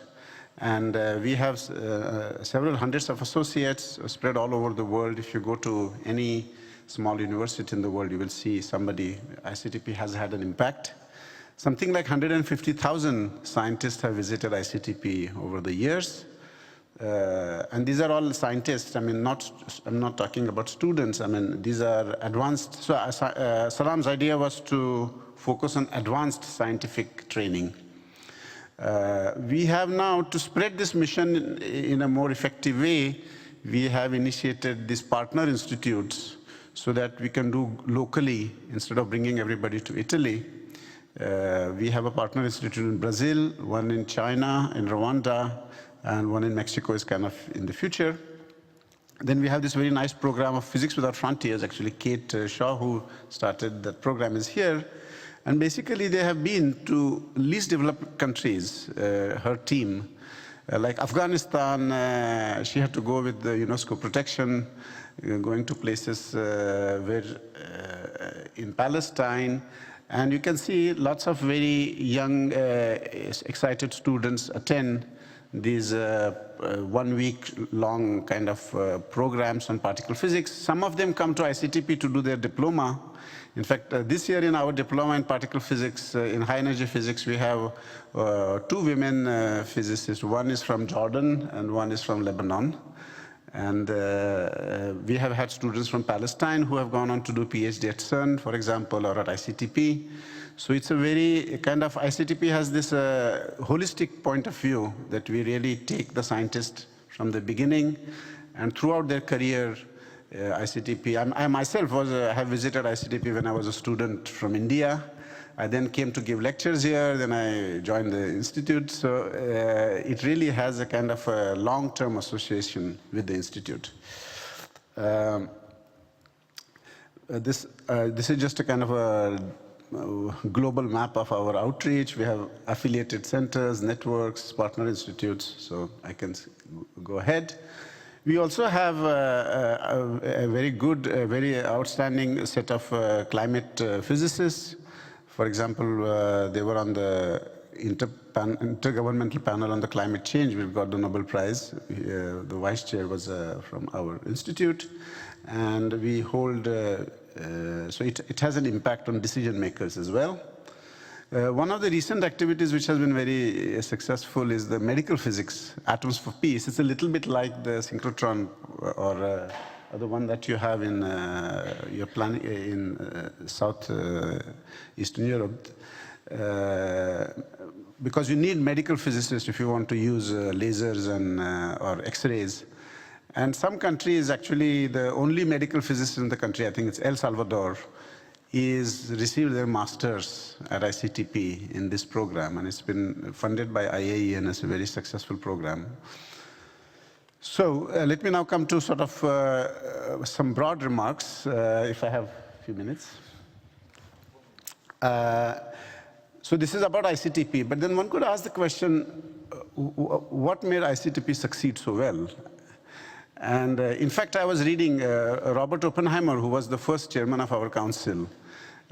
[SPEAKER 7] And we have several hundreds of associates spread all over the world. If you go to any small university in the world, you will see ICTP has had an impact. Something like 150,000 scientists have visited ICTP over the years. And these are all scientists. I'm not talking about students. These are advanced. So Salam's idea was to focus on advanced scientific training. We have now, to spread this mission in a more effective way, we have initiated these partner institutes. so that we can do locally instead of bringing everybody to Italy. We have a partner institute in Brazil, one in China, in Rwanda, and one in Mexico is kind of in the future. Then we have this very nice program of Physics Without Frontiers. Actually, Kate Shaw, who started that program, is here. And basically, they have been to least developed countries, her team. Like Afghanistan, she had to go with the UNESCO protection, going to places in Palestine. And you can see lots of very young, excited students attend these 1 week long kind of programs on particle physics. Some of them come to ICTP to do their diploma. In fact, this year in our diploma in particle physics, in high energy physics, we have 2 women physicists. One is from Jordan and one is from Lebanon. And we have had students from Palestine who have gone on to do PhD at CERN, for example, or at ICTP. So it's a very kind of, ICTP has this holistic point of view that we really take the scientist from the beginning and throughout their career. ICTP, I myself have visited ICTP when I was a student from India. I then came to give lectures here, then I joined the institute. So it really has a kind of a long-term association with the institute. This is just a kind of a global map of our outreach. We have affiliated centers, networks, partner institutes, so I can go ahead. We also have a very good, very outstanding set of climate physicists. For example, they were on the intergovernmental panel on the climate change. We got the Nobel Prize. The vice chair was from our institute. And we hold, so it has an impact on decision makers as well. One of the recent activities which has been very successful is the medical physics, Atoms for Peace. It's a little bit like the synchrotron or the one that you have in your planet in South Eastern Europe. Because you need medical physicists if you want to use lasers and or X-rays. And some countries, actually, the only medical physicist in the country, I think it's El Salvador, is received their master's at ICTP in this program, and it's been funded by IAE and it's a very successful program. So let me now come to sort of some broad remarks, if I have a few minutes. So this is about ICTP, but then one could ask the question, what made ICTP succeed so well? And in fact, I was reading Robert Oppenheimer, who was the first chairman of our council.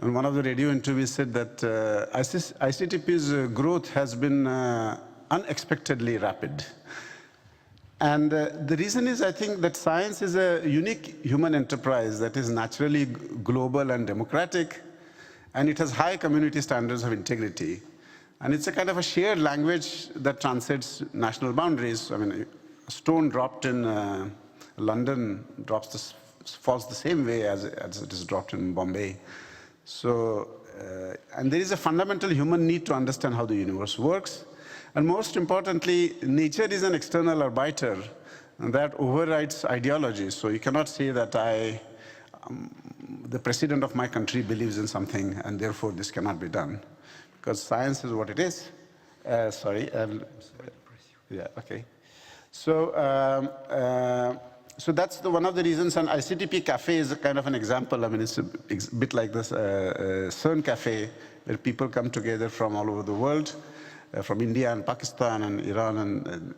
[SPEAKER 7] In one of the radio interviews said that ICTP's growth has been unexpectedly rapid. And the reason is, I think, that science is a unique human enterprise that is naturally global and democratic, and it has high community standards of integrity. And it's a kind of a shared language that transcends national boundaries. I mean, a stone dropped in London falls the same way as it is dropped in Bombay. So, and there is a fundamental human need to understand how the universe works. And most importantly, nature is an external arbiter that overrides ideology. So you cannot say that the president of my country believes in something and therefore this cannot be done. Because science is what it is. Sorry. Yeah, okay. So, so that's one of the reasons, and ICTP Cafe is a kind of an example. I mean, it's a bit like this CERN Cafe, where people come together from all over the world, from India and Pakistan and Iran,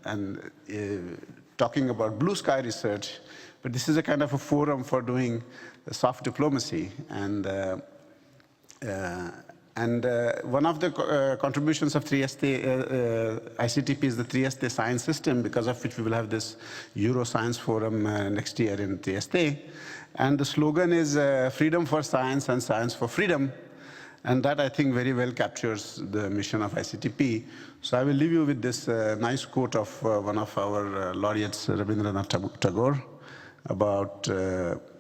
[SPEAKER 7] and talking about blue sky research. But this is a kind of a forum for doing soft diplomacy. And one of the contributions of Trieste, ICTP is the Trieste Science System, because of which we will have this Euro Science Forum next year in Trieste. And the slogan is freedom for science and science for freedom. And that, I think, very well captures the mission of ICTP. So I will leave you with this nice quote of one of our laureates, Rabindranath Tagore, about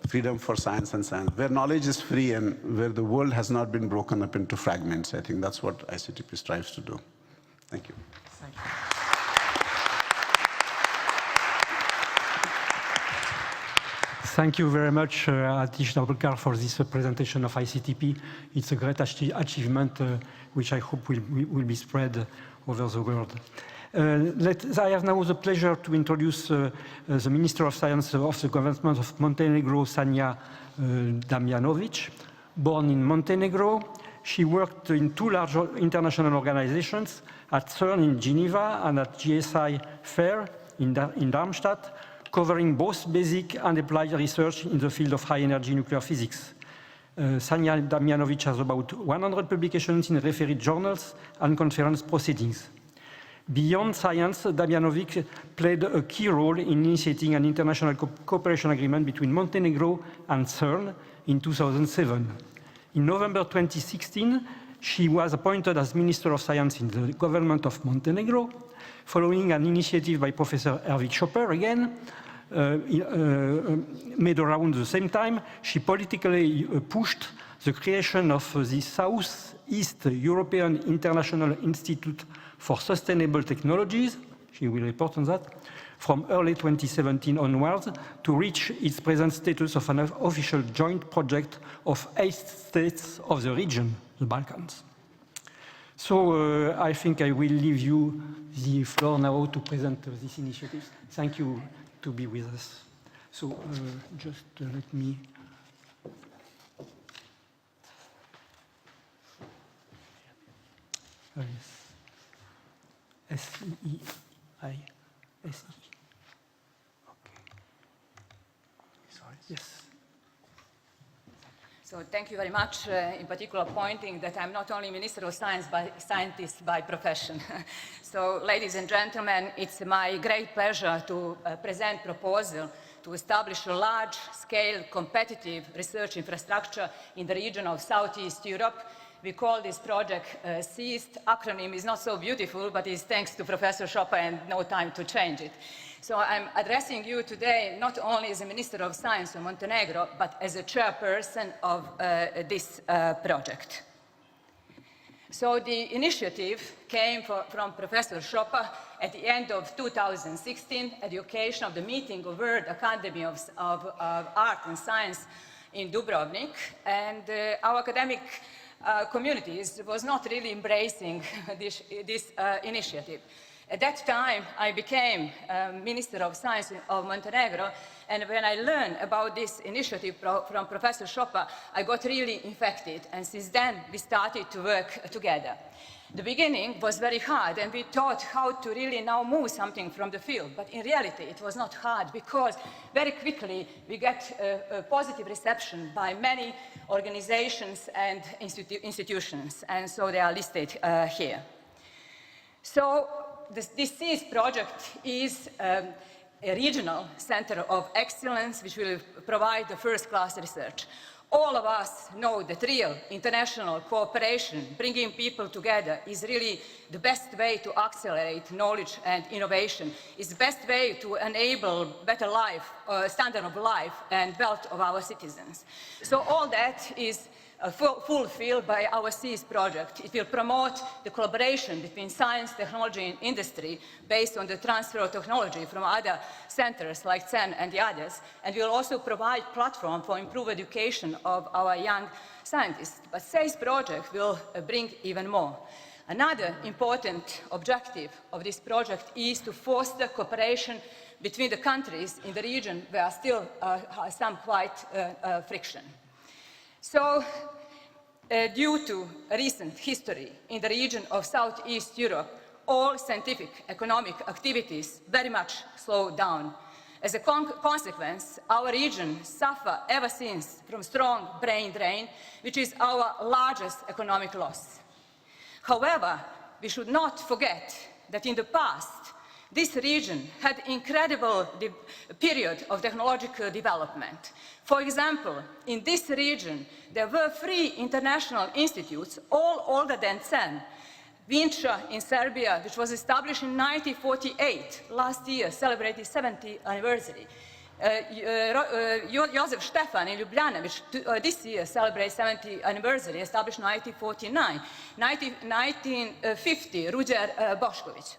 [SPEAKER 7] freedom for science and science, where knowledge is free and where the world has not been broken up into fragments. I think that's what ICTP strives to do. Thank you.
[SPEAKER 1] Thank you. thank you very much, Atish Nabulkar, for this presentation of ICTP. It's a great achievement, which I hope will be spread over the world. I have now the pleasure to introduce the Minister of Science of the government of Montenegro, Sanja Damjanovic. Born in Montenegro, she worked in two large international organizations, at CERN in Geneva and at GSI FAIR in Darmstadt, covering both basic and applied research in the field of high-energy nuclear physics. Sanja Damjanovic has about 100 publications in refereed journals and conference proceedings. Beyond science, Damjanovic played a key role in initiating an international cooperation agreement between Montenegro and CERN in 2007. In November 2016, she was appointed as Minister of Science in the government of Montenegro, following an initiative by Professor Ervik Schopper, again, made around the same time. She politically pushed the creation of the Southeast European International Institute for Sustainable Technologies, she will report on that, from early 2017 onwards, to reach its present status of an official joint project of 8 states of the region, the Balkans. So I think I will leave you the floor now to present this initiative. Thank you to be with us. So just let me... S-E-I-S-E. Yes.
[SPEAKER 8] So thank you very much, in particular pointing that I'm not only Minister of Science, but scientist by profession. So ladies and gentlemen, it's my great pleasure to present proposal to establish a large-scale competitive research infrastructure in the region of Southeast Europe. We call this project SEAST. Acronym is not so beautiful, but it's thanks to Professor Schopper and no time to change it. So I'm addressing you today not only as a Minister of Science of Montenegro, but as a chairperson of this project. So the initiative came from Professor Schopper at the end of 2016 at the occasion of the meeting of World Academy of Art and Science in Dubrovnik, and our academic communities was not really embracing this initiative. At that time, I became Minister of Science of Montenegro, and when I learned about this initiative from Professor Schopper, I got really infected, and since then we started to work together. The beginning was very hard, and we thought how to really now move something from the field, but in reality it was not hard, because very quickly we get a positive reception by many organizations and institutions, and so they are listed here. So this SEAST project is a regional center of excellence which will provide the first-class research. All of us know that real international cooperation, bringing people together, is really the best way to accelerate knowledge and innovation. It's the best way to enable better life, standard of life and wealth of our citizens. So all that is fulfilled by our SEAST project. It will promote the collaboration between science, technology and industry based on the transfer of technology from other centers like CERN and the others, and will also provide platform for improved education of our young scientists. But SEAST project will bring even more. Another important objective of this project is to foster cooperation between the countries in the region where are still some quite friction. So, due to recent history in the region of Southeast Europe, all scientific economic activities very much slowed down. As a consequence, our region suffered ever since from strong brain drain, which is our largest economic loss. However, we should not forget that in the past, this region had incredible period of technological development. For example, in this region, there were 3 international institutes, all older than CERN. Vinča in Serbia, which was established in 1948, last year celebrated 70th anniversary. Josef Stefan in Ljubljana, which this year celebrates 70th anniversary, established in 1949. 1950, Ruđer Bošković.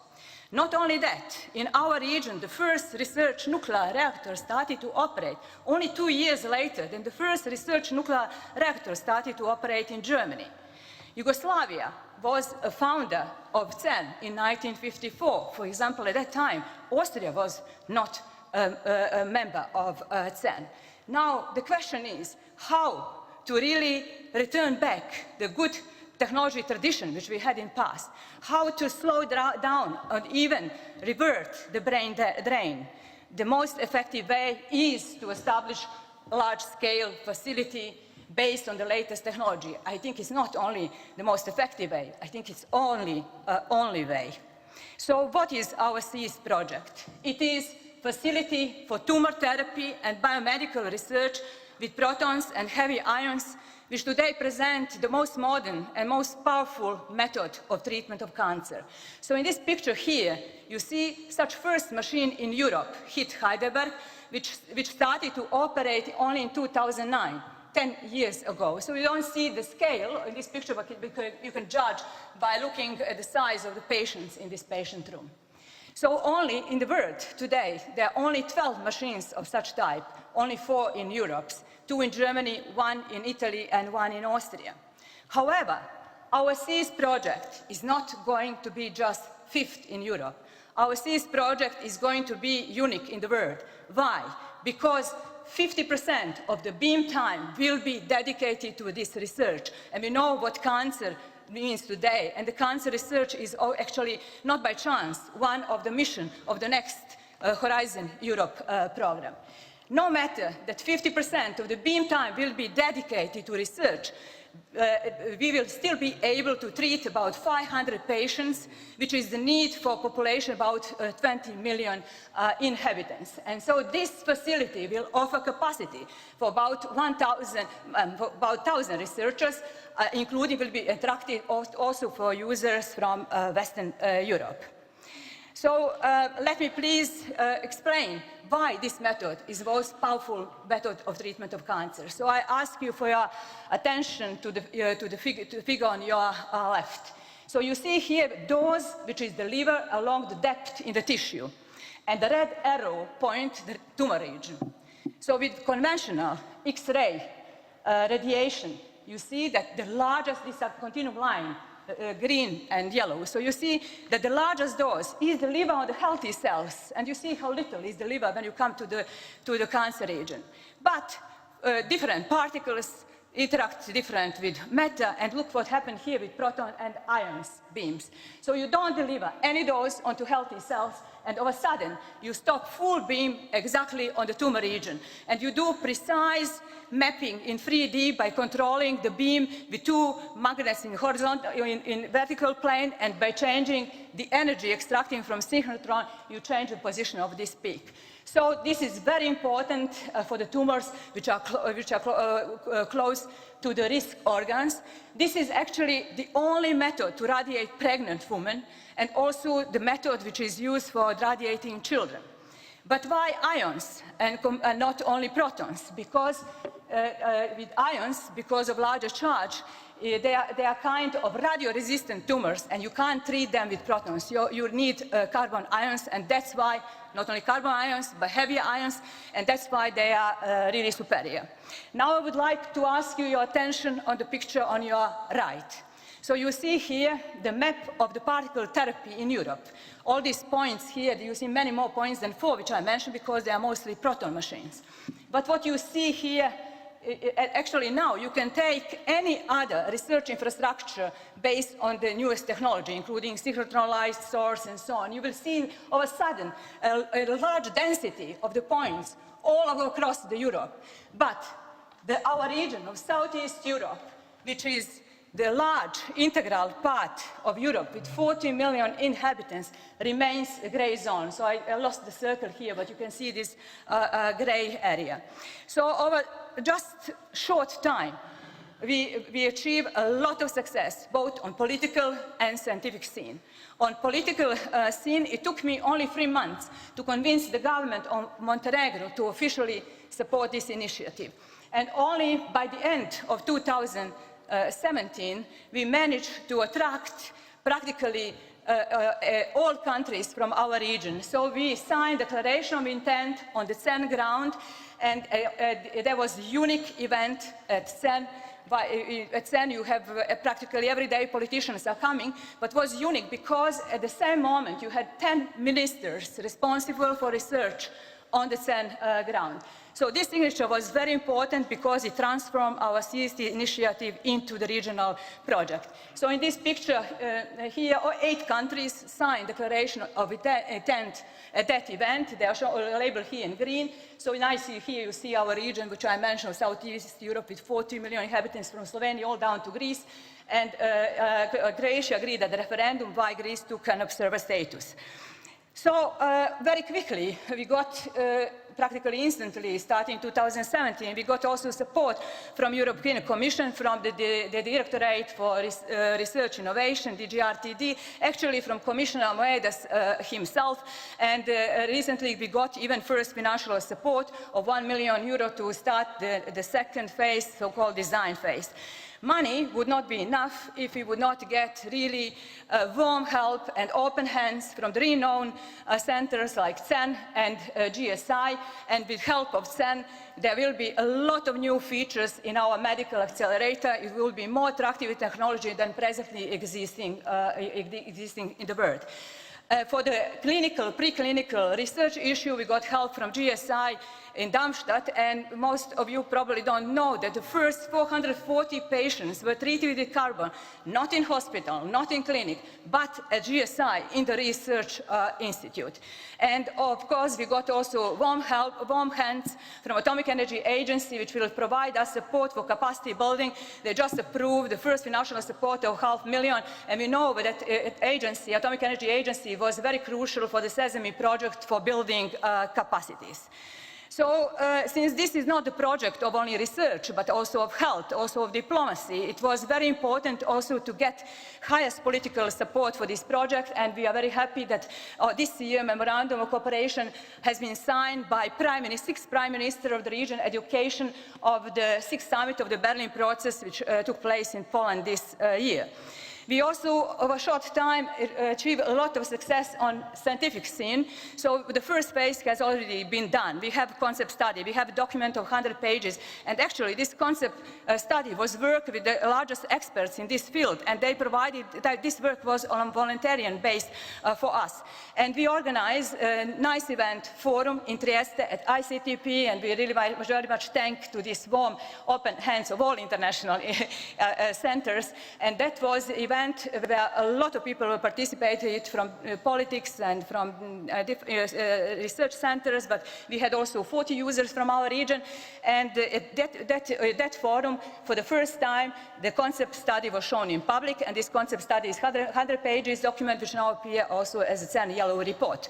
[SPEAKER 8] Not only that, in our region, the first research nuclear reactor started to operate only 2 years later than the first research nuclear reactor started to operate in Germany. Yugoslavia was a founder of CERN in 1954. For example, at that time, Austria was not a member of CERN. Now, the question is how to really return back the good technology tradition which we had in the past, how to slow down and even revert the brain drain. The most effective way is to establish a large-scale facility based on the latest technology. I think it's not only the most effective way, I think it's only way. So what is our SEAS project? It is facility for tumor therapy and biomedical research with protons and heavy ions, which today present the most modern and most powerful method of treatment of cancer. So in this picture here, you see such first machine in Europe, HIT Heidelberg, which started to operate only in 2009. 10 years ago. So you don't see the scale in this picture, but you can judge by looking at the size of the patients in this patient room. So only in the world today, there are only 12 machines of such type, only 4 in Europe, 2 in Germany, 1 in Italy, and 1 in Austria. However, our SEAS project is not going to be just fifth in Europe. Our SEAS project is going to be unique in the world. Why? Because 50% of the beam time will be dedicated to this research. And we know what cancer means today. And the cancer research is actually, not by chance, one of the mission of the next Horizon Europe program. No matter that 50% of the beam time will be dedicated to research, we will still be able to treat about 500 patients, which is the need for population about 20 million inhabitants. And so this facility will offer capacity for about 1,000 researchers, including will be attractive also for users from Western Europe. So let me please explain why this method is the most powerful method of treatment of cancer. So I ask you for your attention to the figure on your left. So you see here dose, which is the liver along the depth in the tissue. And the red arrow points the tumor region. So with conventional X-ray radiation, you see that the largest, this is a continuum line, green and yellow. So you see that the largest dose is the liver on the healthy cells, and you see how little is the liver when you come to the cancer region. But different particles interact different with matter, and look what happened here with proton and ions beams. So you don't deliver any dose onto healthy cells, and all of a sudden you stop full beam exactly on the tumor region. And you do precise mapping in 3D by controlling the beam with 2 magnets in horizontal, in vertical plane, and by changing the energy extracting from synchrotron, you change the position of this peak. So this is very important for the tumors which are close to the risk organs. This is actually the only method to radiate pregnant women, and also the method which is used for radiating children. But why ions and not only protons? Because with ions, because of larger charge, they are kind of radio-resistant tumors, and you can't treat them with protons. You need carbon ions, and that's why, not only carbon ions, but heavy ions, and that's why they are really superior. Now I would like to ask you your attention on the picture on your right. So you see here the map of the particle therapy in Europe. All these points here, you see many more points than 4, which I mentioned, because they are mostly proton machines. But what you see here, actually now you can take any other research infrastructure based on the newest technology, including synchrotron light source and so on. You will see all of a sudden a large density of the points all across the Europe. But our region of Southeast Europe, which is the large integral part of Europe with 40 million inhabitants, remains a gray zone. So I lost the circle here, but you can see this gray area. So over just short time, we achieved a lot of success, both on political and scientific scene. On political scene, it took me only 3 months to convince the government of Montenegro to officially support this initiative. And only by the end of 2017, we managed to attract practically all countries from our region. So we signed a declaration of intent on the CEN ground, and there was a unique event at CEN. At CEN you have practically every day politicians are coming, but was unique because at the same moment you had 10 ministers responsible for research on the CEN ground. So this signature was very important because it transformed our CST initiative into the regional project. So in this picture here, 8 countries signed declaration of intent at that event. They are labeled here in green. So now here you see our region, which I mentioned, Southeast Europe, with 40 million inhabitants from Slovenia all down to Greece. And Croatia agreed at the referendum why Greece took an observer status. So very quickly, we got practically instantly, starting 2017, we got also support from European Commission, from the Directorate for Research Innovation, DGRTD, actually from Commissioner Moedas himself, and recently we got even first financial support of €1 million to start the second phase, so-called design phase. Money would not be enough if we would not get really warm help and open hands from the renowned centers like CEN and GSI. And with help of CEN, there will be a lot of new features in our medical accelerator. It will be more attractive technology than presently existing in the world. For the preclinical research issue, we got help from GSI in Darmstadt, and most of you probably don't know that the first 440 patients were treated with carbon, not in hospital, not in clinic, but at GSI in the research institute. And of course, we got also warm hands from Atomic Energy Agency, which will provide us support for capacity building. They just approved the first financial support of $500,000, and we know that agency, Atomic Energy Agency, was very crucial for the Sesame project for building capacities. So since this is not a project of only research, but also of health, also of diplomacy, it was very important also to get highest political support for this project, and we are very happy that this year Memorandum of Cooperation has been signed by 6 Prime Minister of the region, education of the 6th summit of the Berlin process, which took place in Poland this year. We also, over a short time, achieved a lot of success on scientific scene. So the first phase has already been done. We have a concept study. We have a document of 100 pages. And actually, this concept study was work with the largest experts in this field. And they provided that this work was on a voluntarian base for us. And we organized a nice event forum in Trieste at ICTP. And we really very much thank to this warm, open hands of all international centers. And that was the event where a lot of people participated from politics and from research centers, but we had also 40 users from our region. And at that forum, for the first time, the concept study was shown in public, and this concept study is 100 pages document, which now appear also as a CEN yellow report.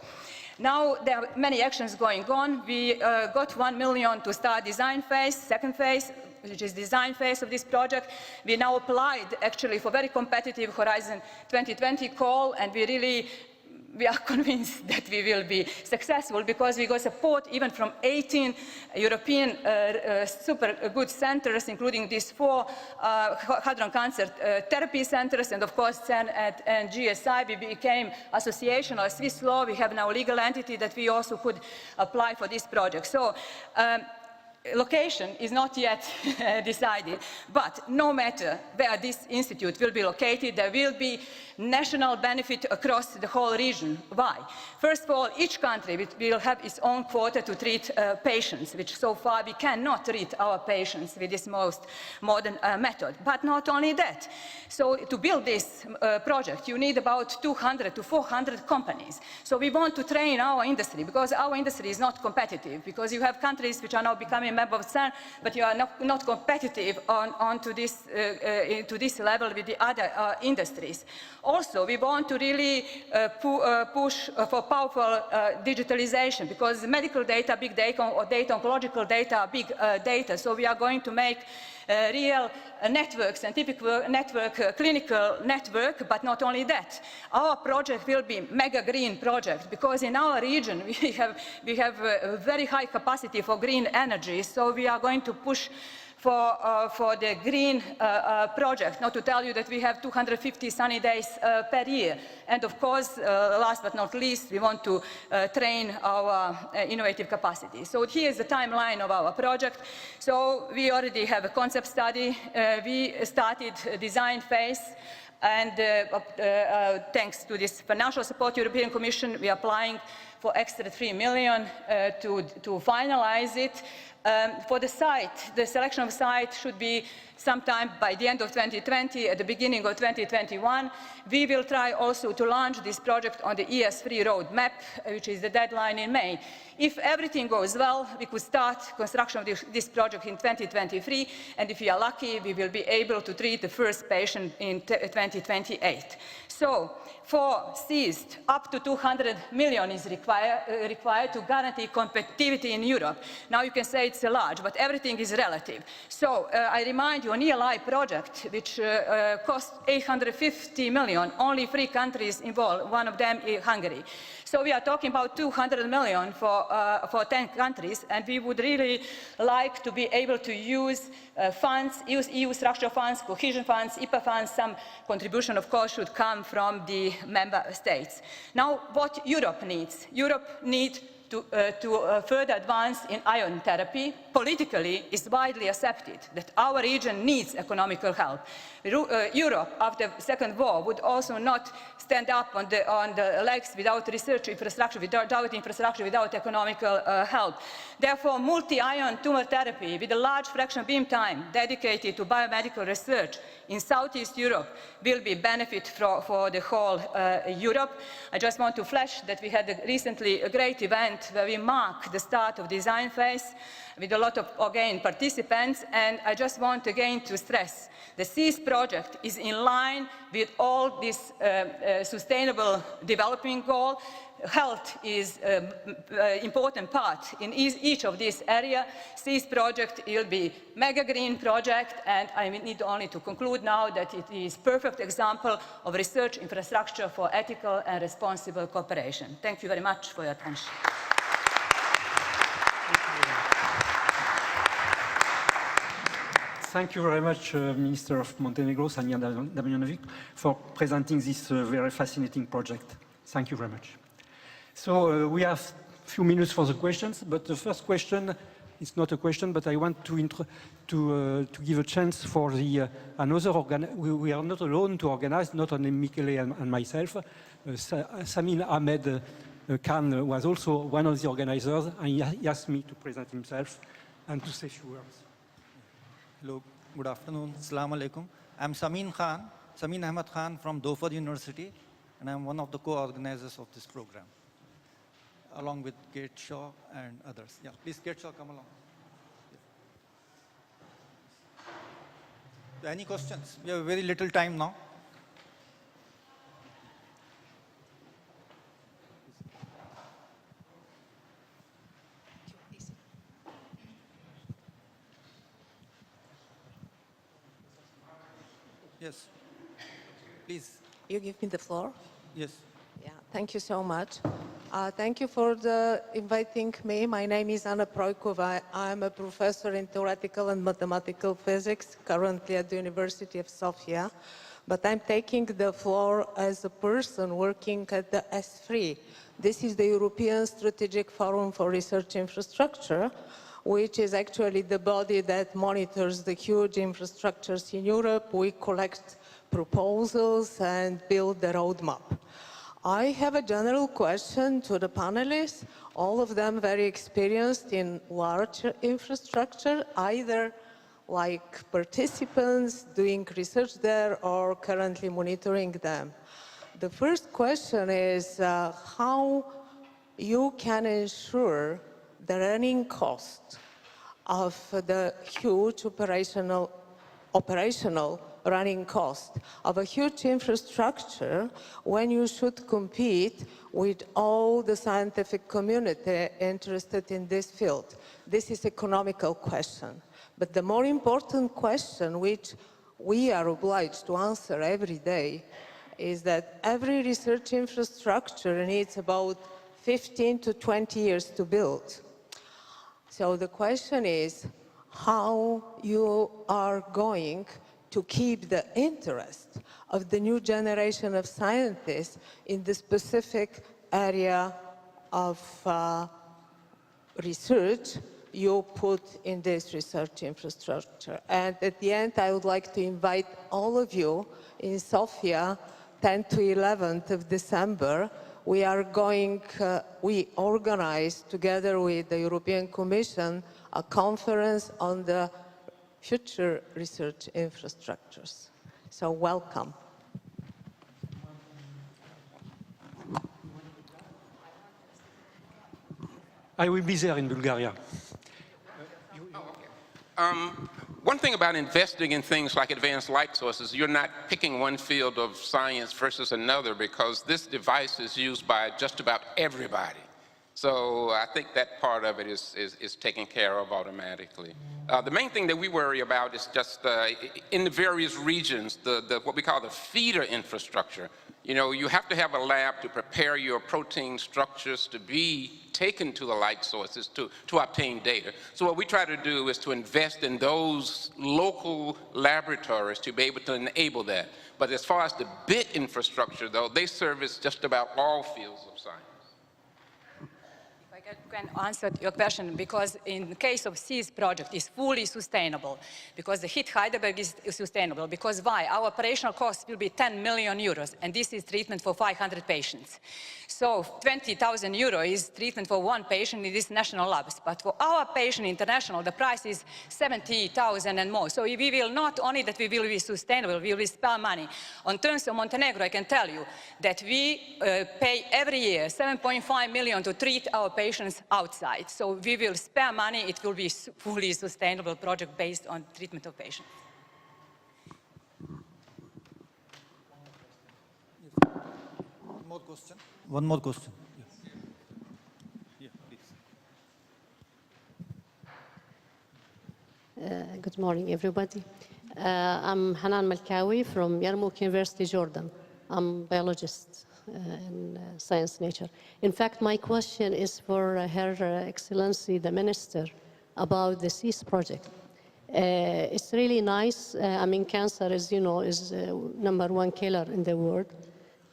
[SPEAKER 8] Now there are many actions going on. We got $1 million to start design phase, second phase, which is design phase of this project. We now applied actually for very competitive Horizon 2020 call, and we are convinced that we will be successful because we got support even from 18 European super good centers, including these 4 hadron cancer therapy centers, and of course CEN and GSI. We became association or Swiss law. We have now a legal entity that we also could apply for this project. So location is not yet decided, but no matter where this institute will be located, there will be national benefit across the whole region. Why? First of all, each country will have its own quota to treat patients, which so far we cannot treat our patients with this most modern method. But not only that. So to build this project, you need about 200 to 400 companies. So we want to train our industry, because our industry is not competitive, because you have countries which are now becoming members of CERN, but you are not competitive to this level with the other industries. Also, we want to really push for powerful digitalization, because medical data, big data, or data, oncological data are big data. So we are going to make real network, scientific network, clinical network, but not only that. Our project will be mega green project, because in our region we have a very high capacity for green energy. So we are going to push for the green project, not to tell you that we have 250 sunny days per year. And of course, last but not least, we want to train our innovative capacity. So here's the timeline of our project. So we already have a concept study. We started design phase. And thanks to this financial support, European Commission, we are applying for extra 3 million to finalize it. For the site, the selection of site should be sometime by the end of 2020, at the beginning of 2021. We will try also to launch this project on the ES3 roadmap, which is the deadline in May. If everything goes well, we could start construction of this project in 2023, and if we are lucky, we will be able to treat the first patient in 2028. So, for seized, up to 200 million is required to guarantee competitivity in Europe. Now you can say it's large, but everything is relative. So I remind you, an ELI project, which cost 850 million, only 3 countries involved, one of them is Hungary. So we are talking about 200 million for 10 countries, and we would really like to be able to use funds, use EU structural funds, cohesion funds, IPA funds. Some contribution, of course, should come from the member states. Now, what Europe needs? Europe needs to further advance in ion therapy. Politically, it's widely accepted that our region needs economical help. Europe, after the Second War, would also not stand up on the legs without research infrastructure, without infrastructure, without economical help. Therefore, multi-ion tumor therapy with a large fraction beam time dedicated to biomedical research in Southeast Europe will be benefit for the whole Europe. I just want to flash that we had recently a great event where we marked the start of design phase with a lot of, again, participants, and I just want again to stress the SEAS project is in line with all this sustainable development goal. Health is an important part in each of these areas. SEAS project will be mega green project, and I need only to conclude now that it is perfect example of research infrastructure for ethical and responsible cooperation. Thank you very much for your attention.
[SPEAKER 1] Thank you very much, Minister of Montenegro, Sanja Damjanovic, for presenting this very fascinating project. Thank you very much. So we have a few minutes for the questions, but the first question is not a question, but I want to give a chance for the another we are not alone to organize, not only Michele and myself. Samin Ahmed Khan was also one of the organizers, and he asked me to present himself and to say a few words.
[SPEAKER 9] Hello, good afternoon. Assalamu alaikum. I'm Samin Ahmed Khan from Dover University, and I'm one of the co-organizers of this program, along with Kate Shaw and others. Yeah, please, Kate Shaw, come along. Yeah. Any questions? We have very little time now. Yes, please.
[SPEAKER 10] You give me the floor?
[SPEAKER 9] Yes.
[SPEAKER 10] Yeah, thank you so much. Thank you for inviting me. My name is Anna Projkova. I'm a professor in theoretical and mathematical physics, currently at the University of Sofia. But I'm taking the floor as a person working at the S3. This is the European Strategic Forum for Research Infrastructure, which is actually the body that monitors the huge infrastructures in Europe. We collect proposals and build the roadmap. I have a general question to the panelists, all of them very experienced in large infrastructure, either like participants doing research there or currently monitoring them. The first question is how you can ensure the running cost of the huge operational running cost of a huge infrastructure when you should compete with all the scientific community interested in this field. This is an economical question. But the more important question, which we are obliged to answer every day, is that every research infrastructure needs about 15 to 20 years to build. So the question is, how you are going to keep the interest of the new generation of scientists in the specific area of research you put in this research infrastructure. And at the end, I would like to invite all of you in Sofia, 10th to 11th of December. We organize together with the European Commission a conference on the future research infrastructures. So welcome.
[SPEAKER 1] I will be there in Bulgaria.
[SPEAKER 6] One thing about investing in things like advanced light sources, you're not picking one field of science versus another, because this device is used by just about everybody. So I think that part of it is taken care of automatically. The main thing that we worry about is just in the various regions, what we call the feeder infrastructure. You know, you have to have a lab to prepare your protein structures to be taken to the light sources to obtain data. So what we try to do is to invest in those local laboratories to be able to enable that. But as far as the bit infrastructure, though, they service just about all fields of science.
[SPEAKER 8] Can answer your question, because in the case of SEAS project is fully sustainable, because the HIT Heidelberg is sustainable. Because why? Our operational cost will be 10 million euros, and this is treatment for 500 patients. So 20,000 euros is treatment for one patient in these national labs. But for our patient international, the price is 70,000 and more. So we will not only that we will be sustainable, we will spare money. On terms of Montenegro, I can tell you that we pay every year 7.5 million to treat our patients outside. So we will spare money. It will be fully sustainable project based on treatment of patients.
[SPEAKER 9] One more question. One more question. Yes. Yeah, please.
[SPEAKER 11] Good morning, everybody. I'm Hanan Malkawi from Yarmouk University, Jordan. I'm a biologist in science nature. In fact, my question is for Her Excellency, the Minister, about the SEAS project. It's really nice. I mean, cancer, as you know, is #1 killer in the world.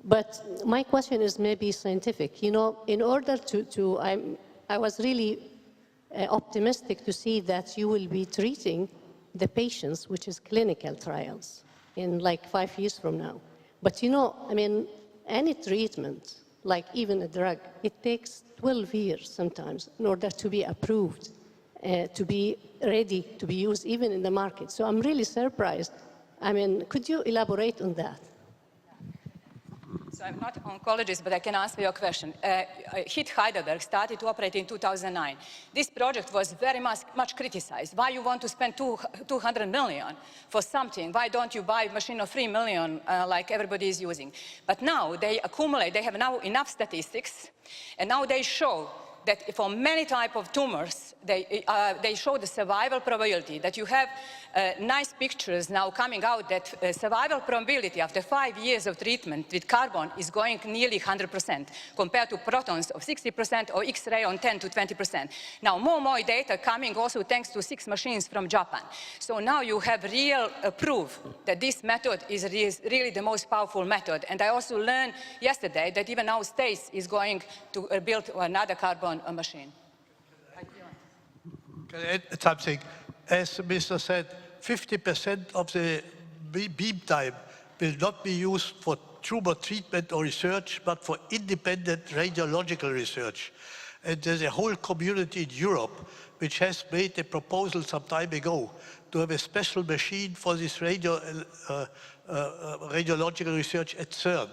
[SPEAKER 11] But my question is maybe scientific. You know, in order I was really optimistic to see that you will be treating the patients, which is clinical trials, in like 5 years from now. But you know, I mean, any treatment, like even a drug, it takes 12 years sometimes in order to be approved, to be ready to be used even in the market. So I'm really surprised. I mean, could you elaborate on that?
[SPEAKER 8] So I'm not an oncologist, but I can answer your question. HIT Heidelberg started to operate in 2009. This project was very much criticized. Why you want to spend 200 million for something? Why don't you buy a machine of 3 million like everybody is using? But now they accumulate, they have now enough statistics, and now they show that for many types of tumors, they show the survival probability, that you have nice pictures now coming out that survival probability after 5 years of treatment with carbon is going nearly 100% compared to protons of 60% or X-ray on 10 to 20%. Now more data coming also thanks to 6 machines from Japan. So now you have real proof that this method is really the most powerful method. And I also learned yesterday that even now States is going to build another carbon machine.
[SPEAKER 5] Can I add something? As the Minister said, 50% of the beam time will not be used for tumor treatment or research, but for independent radiological research. And there's a whole community in Europe which has made a proposal some time ago to have a special machine for this radiological research at CERN.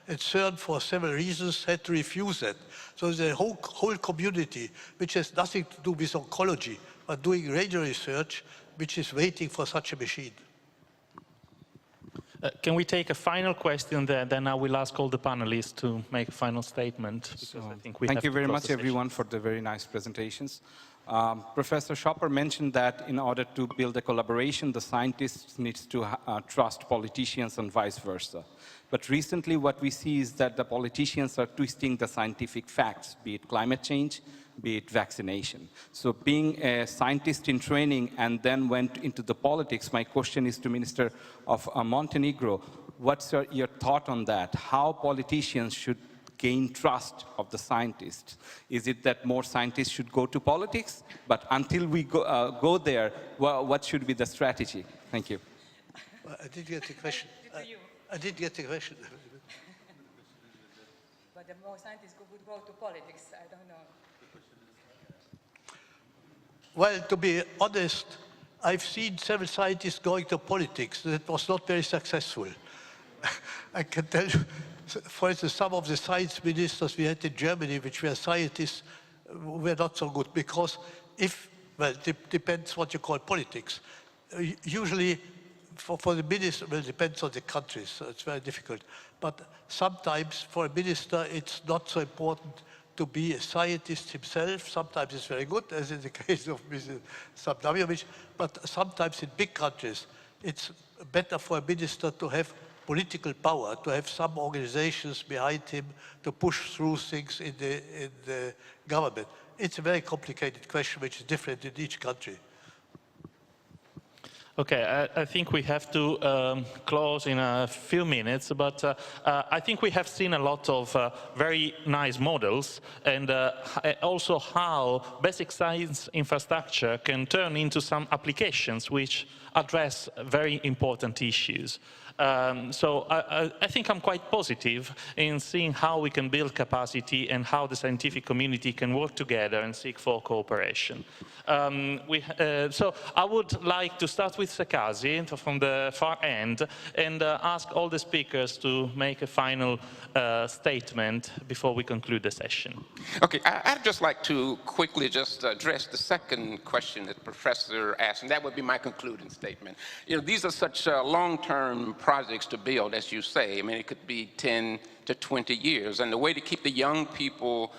[SPEAKER 5] And CERN, for several reasons, had to refuse that. So there's a whole community which has nothing to do with oncology, but doing radio research, which is waiting for such a machine.
[SPEAKER 2] Can we take a final question there? Then I will ask all the panelists to make a final statement.
[SPEAKER 12] Thank you very much, everyone, for the very nice presentations. Professor Schopper mentioned that in order to build a collaboration, the scientists need to trust politicians and vice versa. But recently what we see is that the politicians are twisting the scientific facts, be it climate change, be it vaccination. So being a scientist in training and then went into the politics, my question is to Minister of Montenegro. What's your thought on that? How politicians should gain trust of the scientists? Is it that more scientists should go to politics? But until we go there, what should be the strategy? Thank you.
[SPEAKER 5] Well, I did get the question. I did get the question.
[SPEAKER 8] But the more scientists would go to politics, I don't know.
[SPEAKER 5] Well, to be honest, I've seen several scientists going to politics. That was not very successful. I can tell you, for instance, some of the science ministers we had in Germany, which were scientists, were not so good because well, it depends what you call politics. Usually, for the minister, well, it depends on the countries, so it's very difficult. But sometimes, for a minister, it's not so important to be a scientist himself. Sometimes it's very good, as in the case of Mr. Savdaviovic, but sometimes in big countries, it's better for a minister to have political power, to have some organizations behind him to push through things in the government. It's a very complicated question, which is different in each country.
[SPEAKER 2] Okay, I think we have to close in a few minutes, but I think we have seen a lot of very nice models and also how basic science infrastructure can turn into some applications which address very important issues. So I think I'm quite positive in seeing how we can build capacity and how the scientific community can work together and seek for cooperation. So I would like to start with Sekazi from the far end and ask all the speakers to make a final statement before we conclude the session.
[SPEAKER 6] Okay, I'd just like to quickly just address the second question that the professor asked, and that would be my concluding statement. You know, these are such long-term projects to build, as you say. I mean, it could be 10 to 20 years. And the way to keep the young people,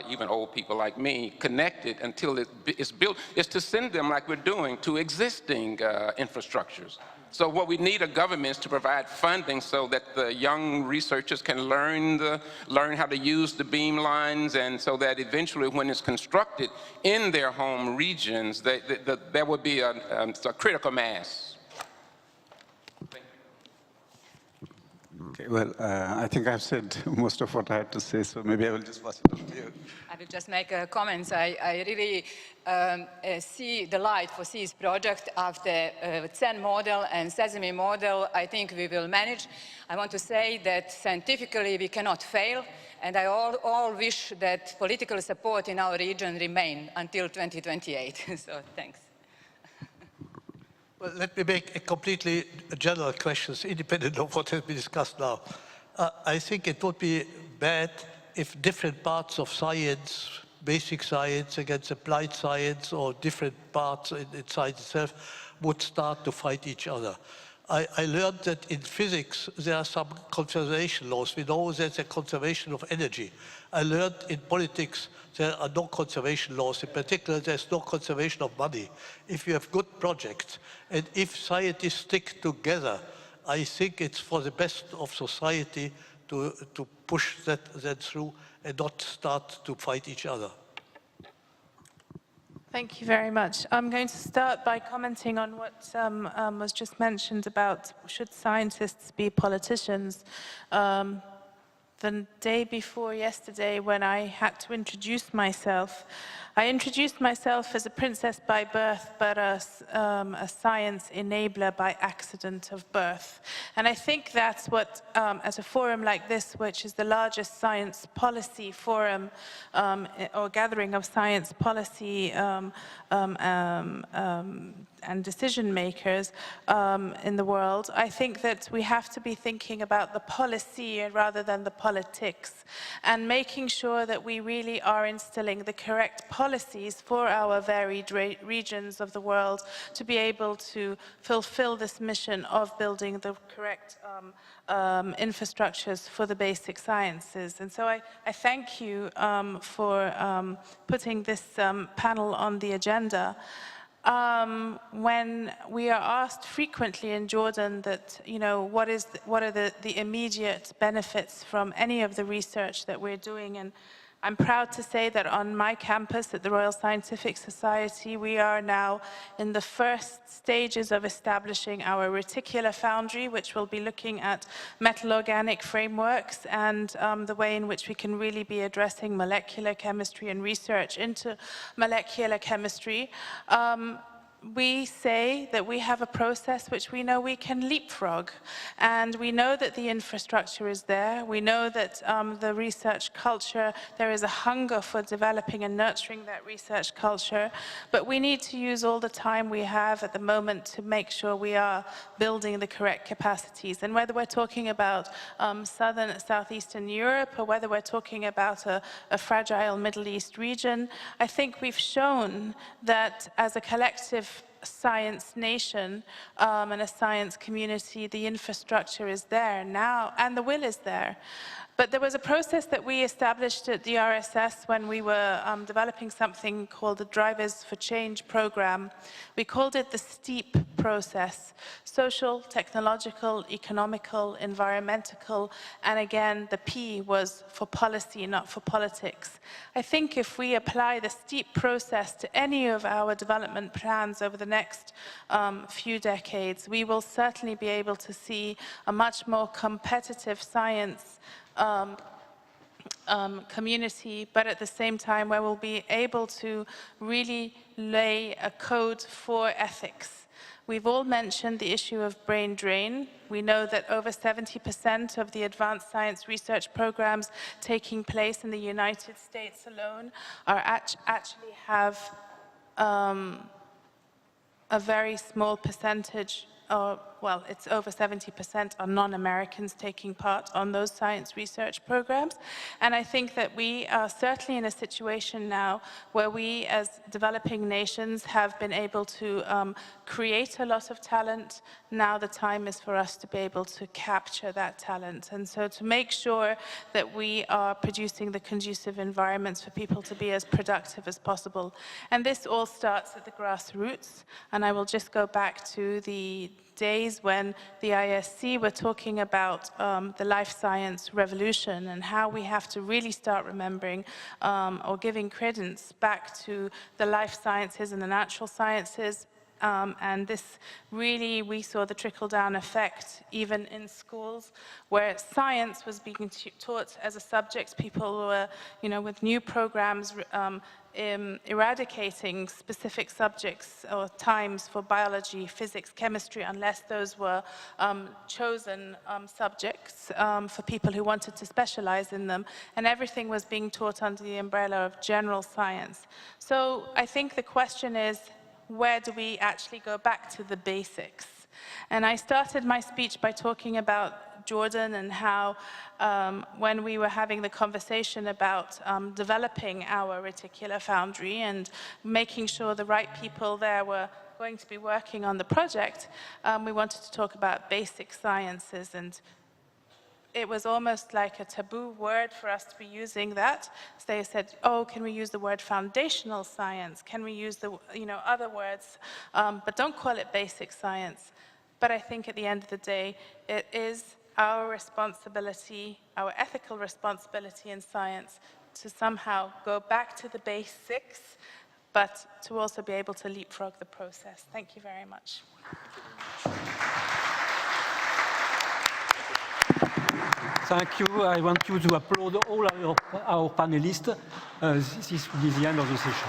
[SPEAKER 6] even old people like me, connected until it's built is to send them, like we're doing, to existing infrastructures. So what we need are governments to provide funding so that the young researchers can learn how to use the beam lines, and so that eventually when it's constructed in their home regions, there would be a critical mass.
[SPEAKER 7] Okay, well, I think I've said most of what I had to say, so maybe I will just pass it on to you.
[SPEAKER 8] I will just make a comment. I really see the light for this project after CEN model and Sesame model. I think we will manage. I want to say that scientifically we cannot fail, and I all wish that political support in our region remain until 2028. So thanks.
[SPEAKER 5] Well, let me make a completely general question, independent of what has been discussed now. I think it would be bad if different parts of science, basic science against applied science, or different parts in science itself, would start to fight each other. I learned that in physics there are some conservation laws. We know there's a conservation of energy. I learned in politics there are no conservation laws. In particular, there's no conservation of money. If you have good projects, and if scientists stick together, I think it's for the best of society to push that through and not start to fight each other.
[SPEAKER 3] Thank you very much. I'm going to start by commenting on what was just mentioned about should scientists be politicians. The day before yesterday, when I had to introduce myself, I introduced myself as a princess by birth, but a science enabler by accident of birth. And I think that's what, as a forum like this, which is the largest science policy forum or gathering of science policy and decision makers in the world, I think that we have to be thinking about the policy rather than the politics, and making sure that we really are instilling the correct policies for our varied regions of the world to be able to fulfill this mission of building the correct infrastructures for the basic sciences. And so I thank you for putting this panel on the agenda. When we are asked frequently in Jordan that, you know, what are the immediate benefits from any of the research that we're doing, and I'm proud to say that on my campus at the Royal Scientific Society, we are now in the first stages of establishing our reticular foundry, which will be looking at metal-organic frameworks and the way in which we can really be addressing molecular chemistry and research into molecular chemistry. We say that we have a process which we know we can leapfrog, and we know that the infrastructure is there. We know that the research culture, there is a hunger for developing and nurturing that research culture, but we need to use all the time we have at the moment to make sure we are building the correct capacities. And whether we're talking about southeastern Europe, or whether we're talking about a fragile Middle East region, I think we've shown that as a collective science nation and a science community, the infrastructure is there now and the will is there. But there was a process that we established at the RSS when we were developing something called the Drivers for Change program. We called it the STEEP process: social, technological, economical, environmental, and again, the P was for policy, not for politics. I think if we apply the STEEP process to any of our development plans over the next few decades, we will certainly be able to see a much more competitive science community, but at the same time where we'll be able to really lay a code for ethics. We've all mentioned the issue of brain drain. We know that over 70% of the advanced science research programs taking place in the United States alone are actually have a very small percentage, well, it's over 70% are non-Americans taking part on those science research programs. And I think that we are certainly in a situation now where we as developing nations have been able to create a lot of talent. Now the time is for us to be able to capture that talent. And so to make sure that we are producing the conducive environments for people to be as productive as possible. And this all starts at the grassroots. And I will just go back to the days when the ISC were talking about the life science revolution and how we have to really start remembering or giving credence back to the life sciences and the natural sciences. And this really, we saw the trickle-down effect even in schools where science was being taught as a subject. People were, you know, with new programs eradicating specific subjects or times for biology, physics, chemistry, unless those were chosen subjects for people who wanted to specialize in them. And everything was being taught under the umbrella of general science. So I think the question is, where do we actually go back to the basics? And I started my speech by talking about Jordan and how when we were having the conversation about developing our reticular foundry and making sure the right people there were going to be working on the project, we wanted to talk about basic sciences, and it was almost like a taboo word for us to be using that. So they said, oh, can we use the word foundational science? Can we use the, other words? But don't call it basic science. But I think at the end of the day, it is our responsibility, our ethical responsibility in science to somehow go back to the basics, but to also be able to leapfrog the process. Thank you very much.
[SPEAKER 1] Thank you. I want you to applaud all our panelists. This will be the end of the session.